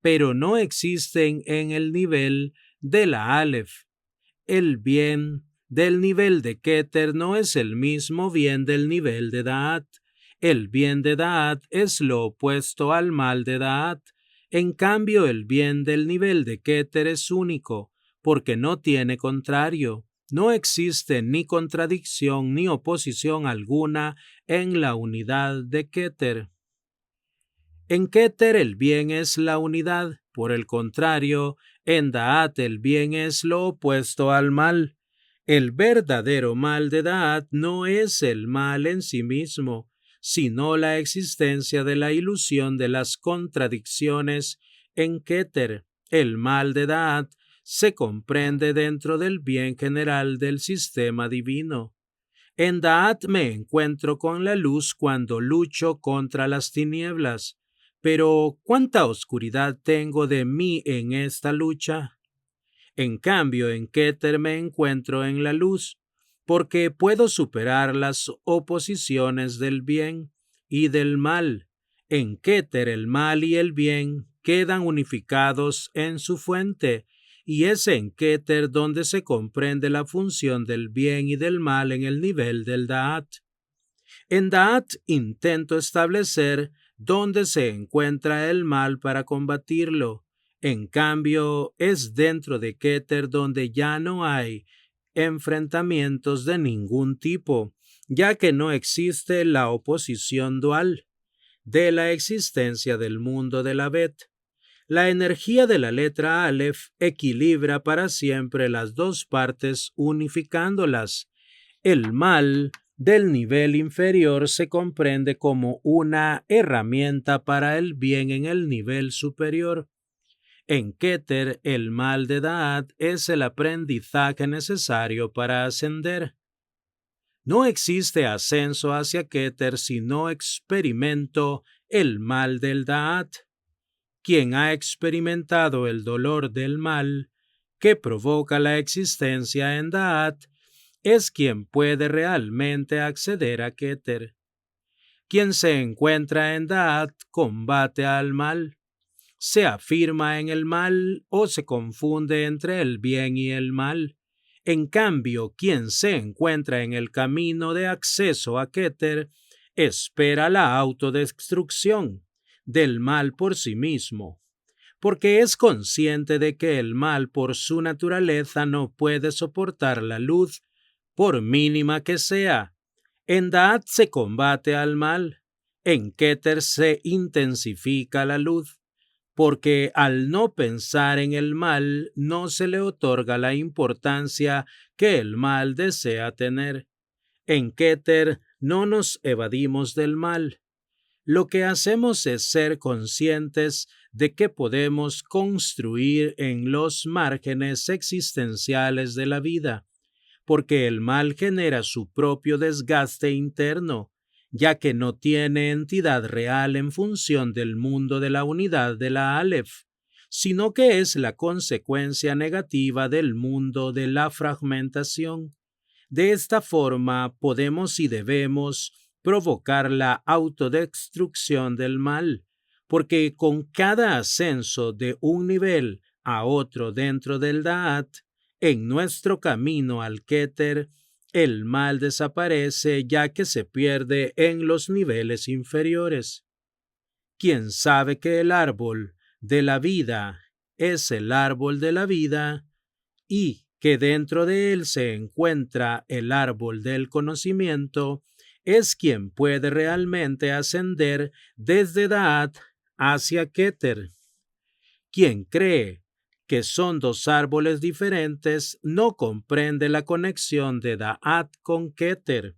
pero no existen en el nivel de la Aleph. El bien del nivel de Keter no es el mismo bien del nivel de Da'at. El bien de Da'at es lo opuesto al mal de Da'at. En cambio, el bien del nivel de Keter es único, porque no tiene contrario. No existe ni contradicción ni oposición alguna en la unidad de Keter. En Keter el bien es la unidad, por el contrario, en Da'at el bien es lo opuesto al mal. El verdadero mal de Da'at no es el mal en sí mismo, sino la existencia de la ilusión de las contradicciones en Keter. El mal de Da'at se comprende dentro del bien general del sistema divino. En Da'at me encuentro con la luz cuando lucho contra las tinieblas. Pero, ¿cuánta oscuridad tengo de mí en esta lucha? En cambio, en Keter me encuentro en la luz, porque puedo superar las oposiciones del bien y del mal. En Keter el mal y el bien quedan unificados en su fuente, y es en Keter donde se comprende la función del bien y del mal en el nivel del Da'at. En Da'at intento establecer dónde se encuentra el mal para combatirlo. En cambio, es dentro de Keter donde ya no hay enfrentamientos de ningún tipo, ya que no existe la oposición dual de la existencia del mundo de la Bet. La energía de la letra Aleph equilibra para siempre las dos partes unificándolas. El mal del nivel inferior se comprende como una herramienta para el bien en el nivel superior. En Keter, el mal de Da'at es el aprendizaje necesario para ascender. No existe ascenso hacia Keter si no experimento el mal del Da'at. Quien ha experimentado el dolor del mal que provoca la existencia en Da'at es quien puede realmente acceder a Keter. Quien se encuentra en Da'at combate al mal, se afirma en el mal o se confunde entre el bien y el mal. En cambio, quien se encuentra en el camino de acceso a Keter espera la autodestrucción del mal por sí mismo, porque es consciente de que el mal por su naturaleza no puede soportar la luz, por mínima que sea. En Da'at se combate al mal, en Keter se intensifica la luz, porque al no pensar en el mal no se le otorga la importancia que el mal desea tener. En Keter no nos evadimos del mal. Lo que hacemos es ser conscientes de que podemos construir en los márgenes existenciales de la vida, porque el mal genera su propio desgaste interno, ya que no tiene entidad real en función del mundo de la unidad de la Aleph, sino que es la consecuencia negativa del mundo de la fragmentación. De esta forma podemos y debemos provocar la autodestrucción del mal, porque con cada ascenso de un nivel a otro dentro del Da'at, en nuestro camino al Keter, el mal desaparece ya que se pierde en los niveles inferiores. Quien sabe que el árbol de la vida es el árbol de la vida y que dentro de él se encuentra el árbol del conocimiento, es quien puede realmente ascender desde Da'at hacia Keter. Quien cree que son dos árboles diferentes no comprende la conexión de Da'at con Keter.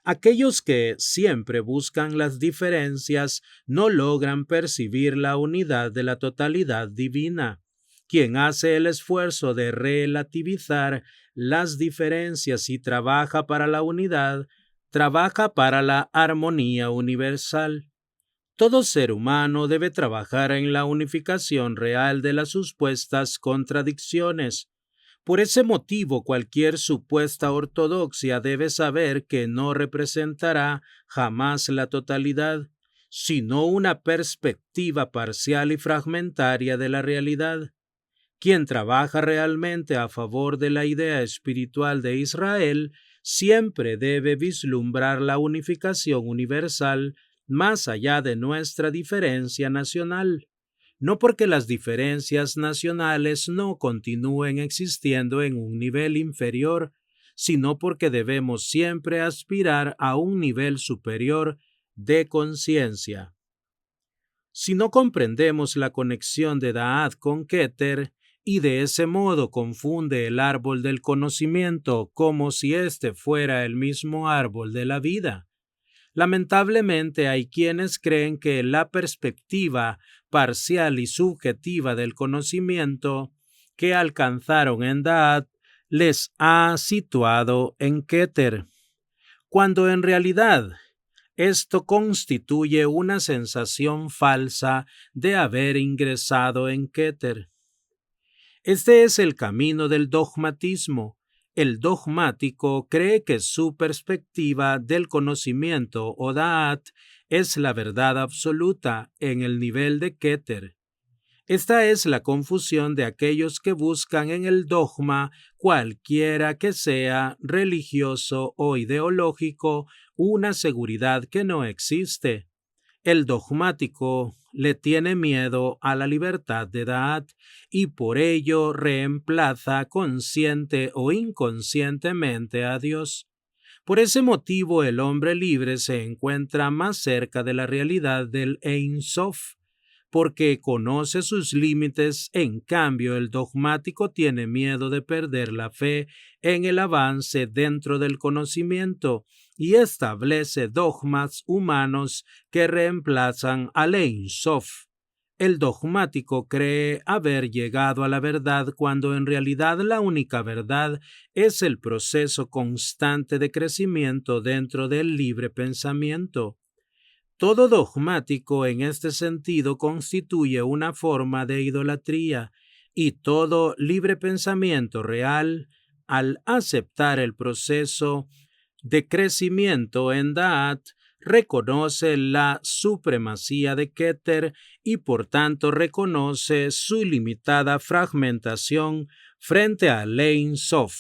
Aquellos que siempre buscan las diferencias no logran percibir la unidad de la totalidad divina. Quien hace el esfuerzo de relativizar las diferencias y trabaja para la unidad, trabaja para la armonía universal. Todo ser humano debe trabajar en la unificación real de las supuestas contradicciones. Por ese motivo, cualquier supuesta ortodoxia debe saber que no representará jamás la totalidad, sino una perspectiva parcial y fragmentaria de la realidad. Quien trabaja realmente a favor de la idea espiritual de Israel siempre debe vislumbrar la unificación universal más allá de nuestra diferencia nacional. No porque las diferencias nacionales no continúen existiendo en un nivel inferior, sino porque debemos siempre aspirar a un nivel superior de conciencia. Si no comprendemos la conexión de Da'at con Keter, y de ese modo confunde el árbol del conocimiento como si éste fuera el mismo árbol de la vida. Lamentablemente hay quienes creen que la perspectiva parcial y subjetiva del conocimiento que alcanzaron en Da'at les ha situado en Keter, cuando en realidad esto constituye una sensación falsa de haber ingresado en Keter. Este es el camino del dogmatismo. El dogmático cree que su perspectiva del conocimiento o Da'at es la verdad absoluta en el nivel de Keter. Esta es la confusión de aquellos que buscan en el dogma, cualquiera que sea, religioso o ideológico, una seguridad que no existe. El dogmático le tiene miedo a la libertad de Da'at y por ello reemplaza consciente o inconscientemente a Dios. Por ese motivo el hombre libre se encuentra más cerca de la realidad del Ein Sof, porque conoce sus límites. En cambio, el dogmático tiene miedo de perder la fe en el avance dentro del conocimiento y establece dogmas humanos que reemplazan al Ein Sof. El dogmático cree haber llegado a la verdad cuando en realidad la única verdad es el proceso constante de crecimiento dentro del libre pensamiento. Todo dogmático en este sentido constituye una forma de idolatría y todo libre pensamiento real, al aceptar el proceso de crecimiento en Da'at, reconoce la supremacía de Keter y por tanto reconoce su limitada fragmentación frente a Ein Sof.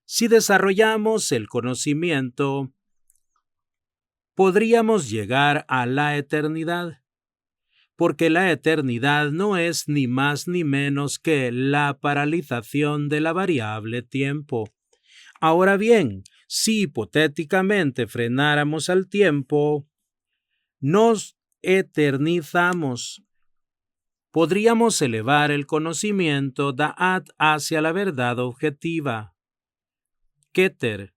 Si desarrollamos el conocimiento, podríamos llegar a la eternidad, porque la eternidad no es ni más ni menos que la paralización de la variable tiempo. Ahora bien, si hipotéticamente frenáramos al tiempo, nos eternizamos. Podríamos elevar el conocimiento Da'at hacia la verdad objetiva. Keter.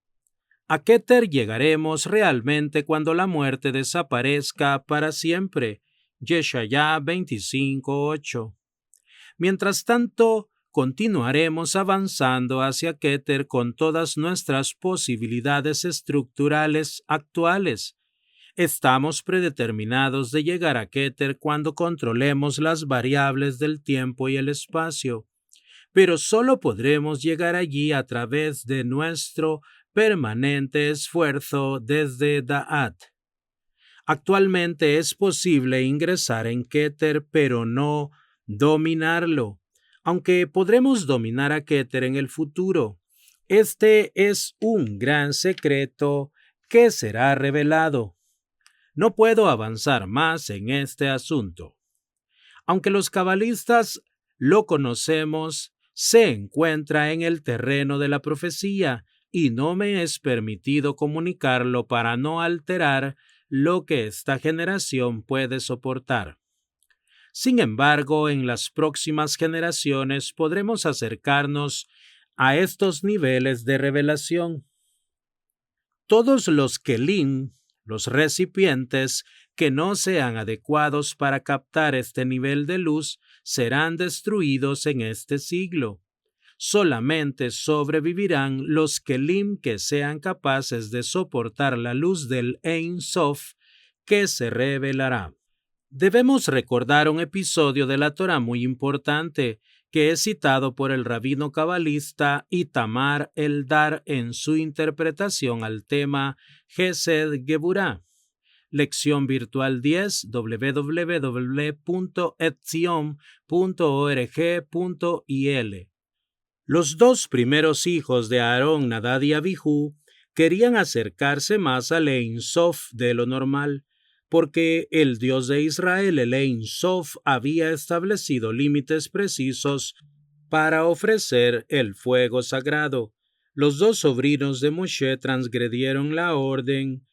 A Keter llegaremos realmente cuando la muerte desaparezca para siempre. Yeshayá 25:8. Mientras tanto, continuaremos avanzando hacia Keter con todas nuestras posibilidades estructurales actuales. Estamos predeterminados de llegar a Keter cuando controlemos las variables del tiempo y el espacio, pero solo podremos llegar allí a través de nuestro permanente esfuerzo desde Da'at. Actualmente es posible ingresar en Keter, pero no dominarlo, aunque podremos dominar a Keter en el futuro. Este es un gran secreto que será revelado. No puedo avanzar más en este asunto. Aunque los cabalistas lo conocemos, se encuentra en el terreno de la profecía y no me es permitido comunicarlo para no alterar lo que esta generación puede soportar. Sin embargo, en las próximas generaciones podremos acercarnos a estos niveles de revelación. Todos los kelim, los recipientes que no sean adecuados para captar este nivel de luz, serán destruidos en este siglo. Solamente sobrevivirán los kelim que sean capaces de soportar la luz del Ein Sof que se revelará. Debemos recordar un episodio de la Torá muy importante que es citado por el rabino cabalista Itamar Eldar en su interpretación al tema Gesed Geburah. Lección virtual 10, www.etzion.org.il. Los dos primeros hijos de Aarón, Nadab y Abijú, querían acercarse más al Ein Sof de lo normal, porque el Dios de Israel, el Ein Sof, había establecido límites precisos para ofrecer el fuego sagrado. Los dos sobrinos de Moshe transgredieron la orden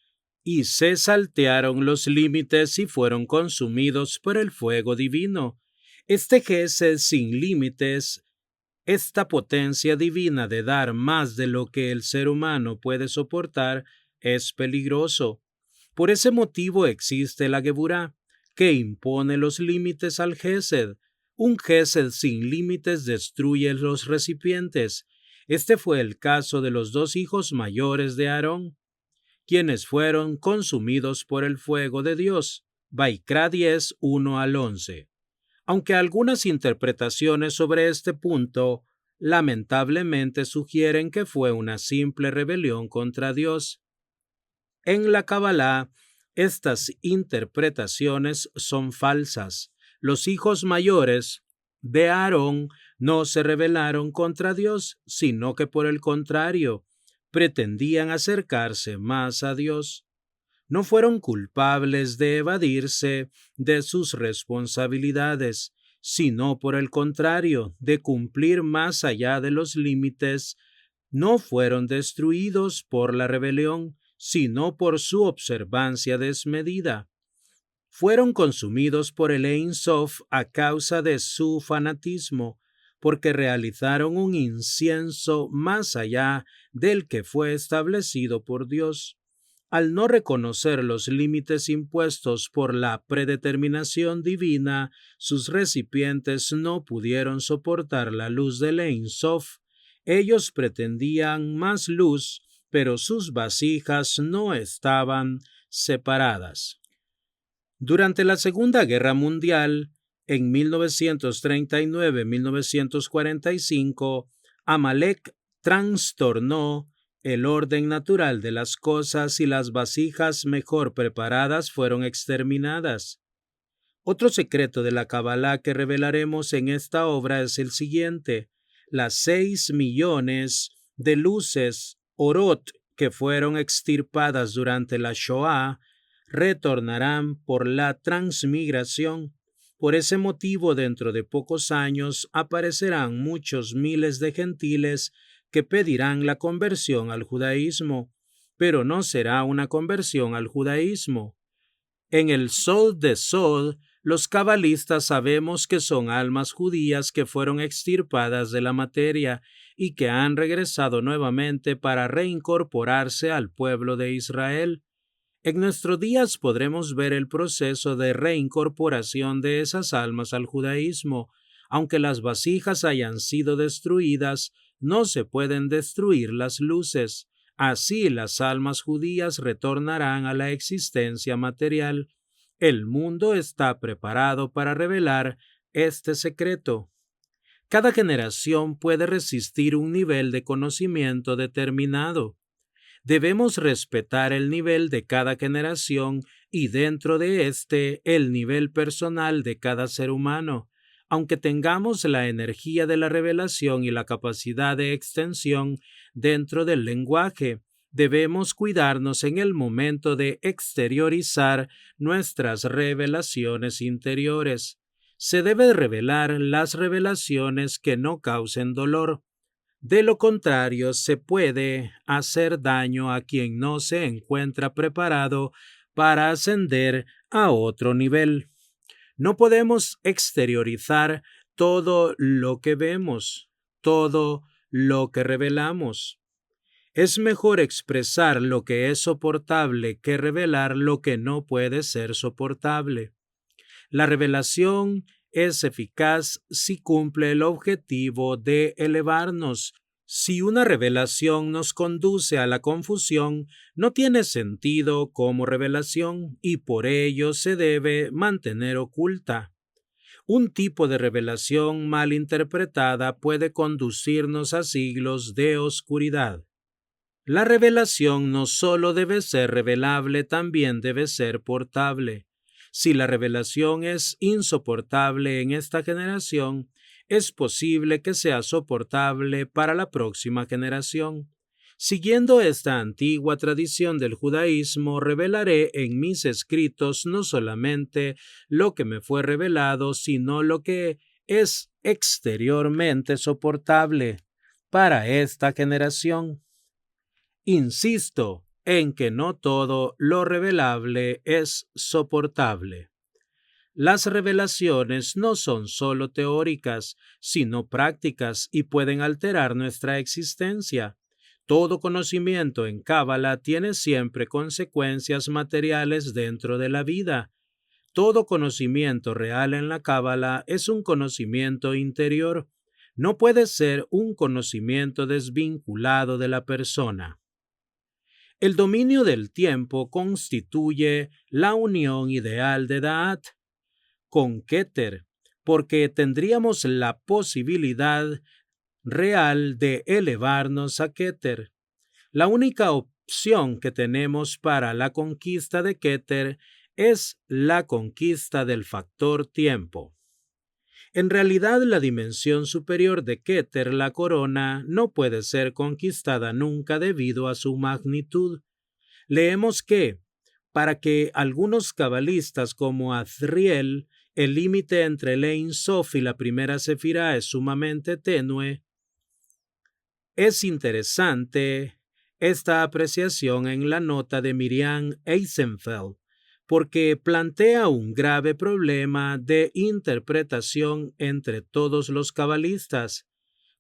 y se saltearon los límites y fueron consumidos por el fuego divino. Este Gesed sin límites, esta potencia divina de dar más de lo que el ser humano puede soportar, es peligroso. Por ese motivo existe la Geburah, que impone los límites al Gesed. Un Gesed sin límites destruye los recipientes. Este fue el caso de los dos hijos mayores de Aarón, quienes fueron consumidos por el fuego de Dios. Vaikra 10, 1-11. Aunque algunas interpretaciones sobre este punto lamentablemente sugieren que fue una simple rebelión contra Dios. En la Kabbalah, estas interpretaciones son falsas. Los hijos mayores de Aarón no se rebelaron contra Dios, sino que por el contrario, pretendían acercarse más a Dios. No fueron culpables de evadirse de sus responsabilidades, sino por el contrario, de cumplir más allá de los límites. No fueron destruidos por la rebelión, sino por su observancia desmedida. fueron consumidos por el Ein Sof a causa de su fanatismo, porque realizaron un incienso más allá del que fue establecido por Dios. Al no reconocer los límites impuestos por la predeterminación divina, sus recipientes no pudieron soportar la luz del Ein Sof. Ellos pretendían más luz, pero sus vasijas no estaban separadas. Durante la Segunda Guerra Mundial, en 1939-1945, Amalek trastornó el orden natural de las cosas y las vasijas mejor preparadas fueron exterminadas. Otro secreto de la Kabbalah que revelaremos en esta obra es el siguiente: las 6 millones de luces Orot que fueron extirpadas durante la Shoah retornarán por la transmigración. Por ese motivo, dentro de pocos años aparecerán muchos miles de gentiles que pedirán la conversión al judaísmo, pero no será una conversión al judaísmo. En el Sod de Sod, los cabalistas sabemos que son almas judías que fueron extirpadas de la materia y que han regresado nuevamente para reincorporarse al pueblo de Israel. En nuestros días podremos ver el proceso de reincorporación de esas almas al judaísmo. Aunque las vasijas hayan sido destruidas, no se pueden destruir las luces. Así las almas judías retornarán a la existencia material. El mundo está preparado para revelar este secreto. Cada generación puede resistir un nivel de conocimiento determinado. Debemos respetar el nivel de cada generación y dentro de este el nivel personal de cada ser humano. Aunque tengamos la energía de la revelación y la capacidad de extensión dentro del lenguaje, debemos cuidarnos en el momento de exteriorizar nuestras revelaciones interiores. Se debe revelar las revelaciones que no causen dolor. De lo contrario, se puede hacer daño a quien no se encuentra preparado para ascender a otro nivel. No podemos exteriorizar todo lo que vemos, todo lo que revelamos. Es mejor expresar lo que es soportable que revelar lo que no puede ser soportable. La revelación es eficaz si cumple el objetivo de elevarnos. Si una revelación nos conduce a la confusión, no tiene sentido como revelación y por ello se debe mantener oculta. Un tipo de revelación mal interpretada puede conducirnos a siglos de oscuridad. La revelación no solo debe ser revelable, también debe ser portable. Si la revelación es insoportable en esta generación, es posible que sea soportable para la próxima generación. Siguiendo esta antigua tradición del judaísmo, revelaré en mis escritos no solamente lo que me fue revelado, sino lo que es exteriormente soportable para esta generación. Insisto en que no todo lo revelable es soportable. Las revelaciones no son solo teóricas, sino prácticas y pueden alterar nuestra existencia. Todo conocimiento en Cábala tiene siempre consecuencias materiales dentro de la vida. Todo conocimiento real en la Cábala es un conocimiento interior. No puede ser un conocimiento desvinculado de la persona. El dominio del tiempo constituye la unión ideal de Da'at con Keter, porque tendríamos la posibilidad real de elevarnos a Keter. La única opción que tenemos para la conquista de Keter es la conquista del factor tiempo. En realidad, la dimensión superior de Keter, la corona, no puede ser conquistada nunca debido a su magnitud. Leemos que, para que algunos cabalistas como Azriel, el límite entre el Ein Sof y la primera Sefirá es sumamente tenue. Es interesante esta apreciación en la nota de Miriam Eisenfeld, porque plantea un grave problema de interpretación entre todos los cabalistas.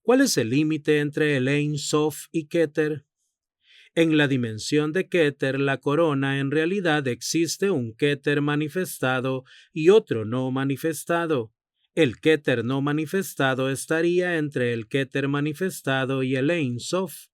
¿Cuál es el límite entre el Ein Sof y Keter? En la dimensión de Keter, la corona, en realidad existe un Keter manifestado y otro no manifestado. El Keter no manifestado estaría entre el Keter manifestado y el Ein Sof.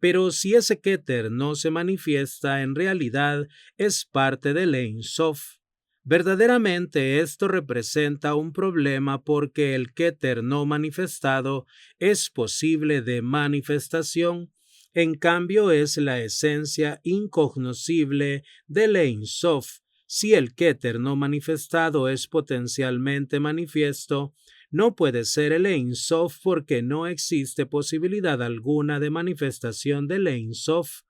Pero si ese Keter no se manifiesta, en realidad es parte del Ein Sof. Verdaderamente esto representa un problema porque el Keter no manifestado es posible de manifestación. En cambio, es la esencia incognoscible del Ein Sof. Si el Keter no manifestado es potencialmente manifiesto, no puede ser el Ein Sof porque no existe posibilidad alguna de manifestación del Ein Sof.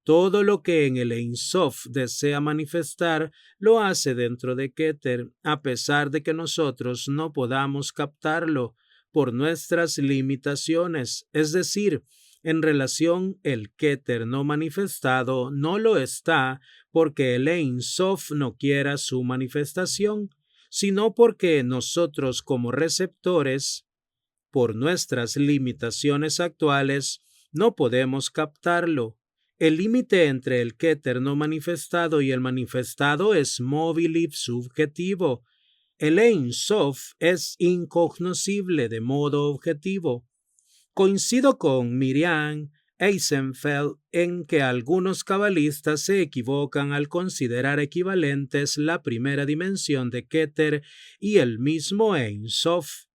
Todo lo que en el Ein Sof desea manifestar lo hace dentro de Keter, a pesar de que nosotros no podamos captarlo por nuestras limitaciones, es decir, en relación el Keter no manifestado no lo está porque el Ein Sof no quiera su manifestación, sino porque nosotros como receptores, por nuestras limitaciones actuales, no podemos captarlo. El límite entre el Keter no manifestado y el manifestado es móvil y subjetivo. El Ein Sof es incognoscible de modo objetivo. Coincido con Miriam Eisenfeld en que algunos cabalistas se equivocan al considerar equivalentes la primera dimensión de Keter y el mismo Ein Sof.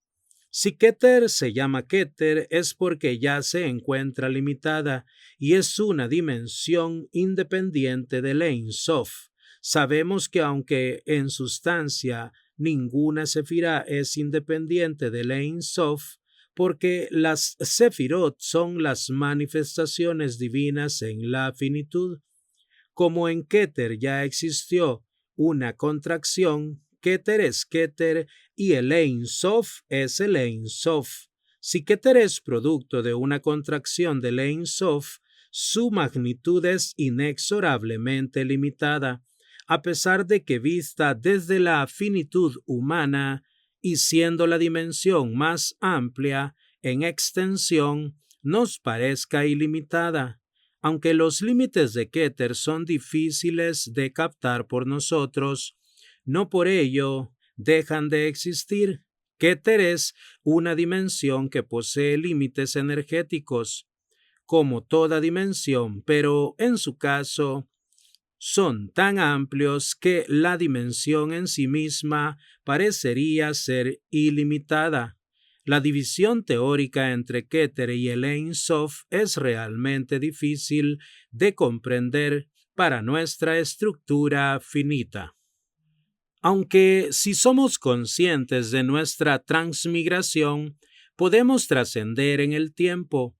Si Keter se llama Keter es porque ya se encuentra limitada y es una dimensión independiente del Ein Sof. Sabemos que aunque en sustancia ninguna sefirá es independiente del Ein Sof, porque las sefirot son las manifestaciones divinas en la finitud. Como en Keter ya existió una contracción, Keter es Keter y el Ein Sof es el Ein Sof. Si Keter es producto de una contracción del Ein Sof, su magnitud es inexorablemente limitada, a pesar de que vista desde la finitud humana y siendo la dimensión más amplia en extensión, nos parezca ilimitada. Aunque los límites de Keter son difíciles de captar por nosotros, no por ello dejan de existir. Keter es una dimensión que posee límites energéticos, como toda dimensión, pero en su caso son tan amplios que la dimensión en sí misma parecería ser ilimitada. La división teórica entre Keter y el Ein Sof es realmente difícil de comprender para nuestra estructura finita. Aunque si somos conscientes de nuestra transmigración, podemos trascender en el tiempo.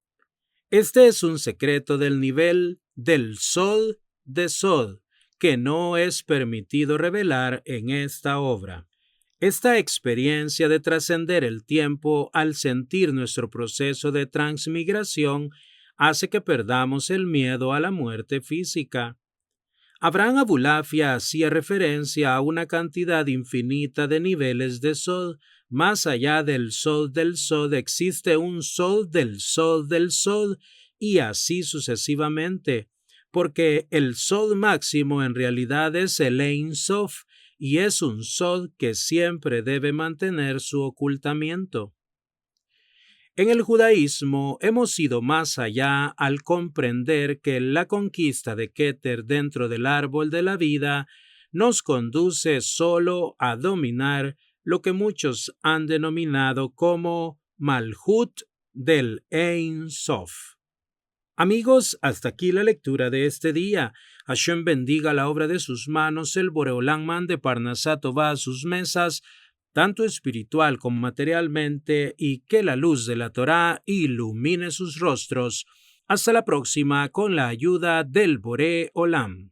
Este es un secreto del nivel del Sod de Sod que no es permitido revelar en esta obra. Esta experiencia de trascender el tiempo al sentir nuestro proceso de transmigración hace que perdamos el miedo a la muerte física. Abraham Abulafia hacía referencia a una cantidad infinita de niveles de Sod. Más allá del Sod existe un Sod del Sod y así sucesivamente, porque el Sod máximo en realidad es el Ein Sof y es un Sod que siempre debe mantener su ocultamiento. En el judaísmo hemos ido más allá al comprender que la conquista de Keter dentro del árbol de la vida nos conduce solo a dominar lo que muchos han denominado como Malhut del Ein Sof. Amigos, hasta aquí la lectura de este día. Hashem bendiga la obra de sus manos, el Boreolán mande Parnasá Tová a sus mesas, tanto espiritual como materialmente, y que la luz de la Torá ilumine sus rostros. Hasta la próxima con la ayuda del Boré Olam.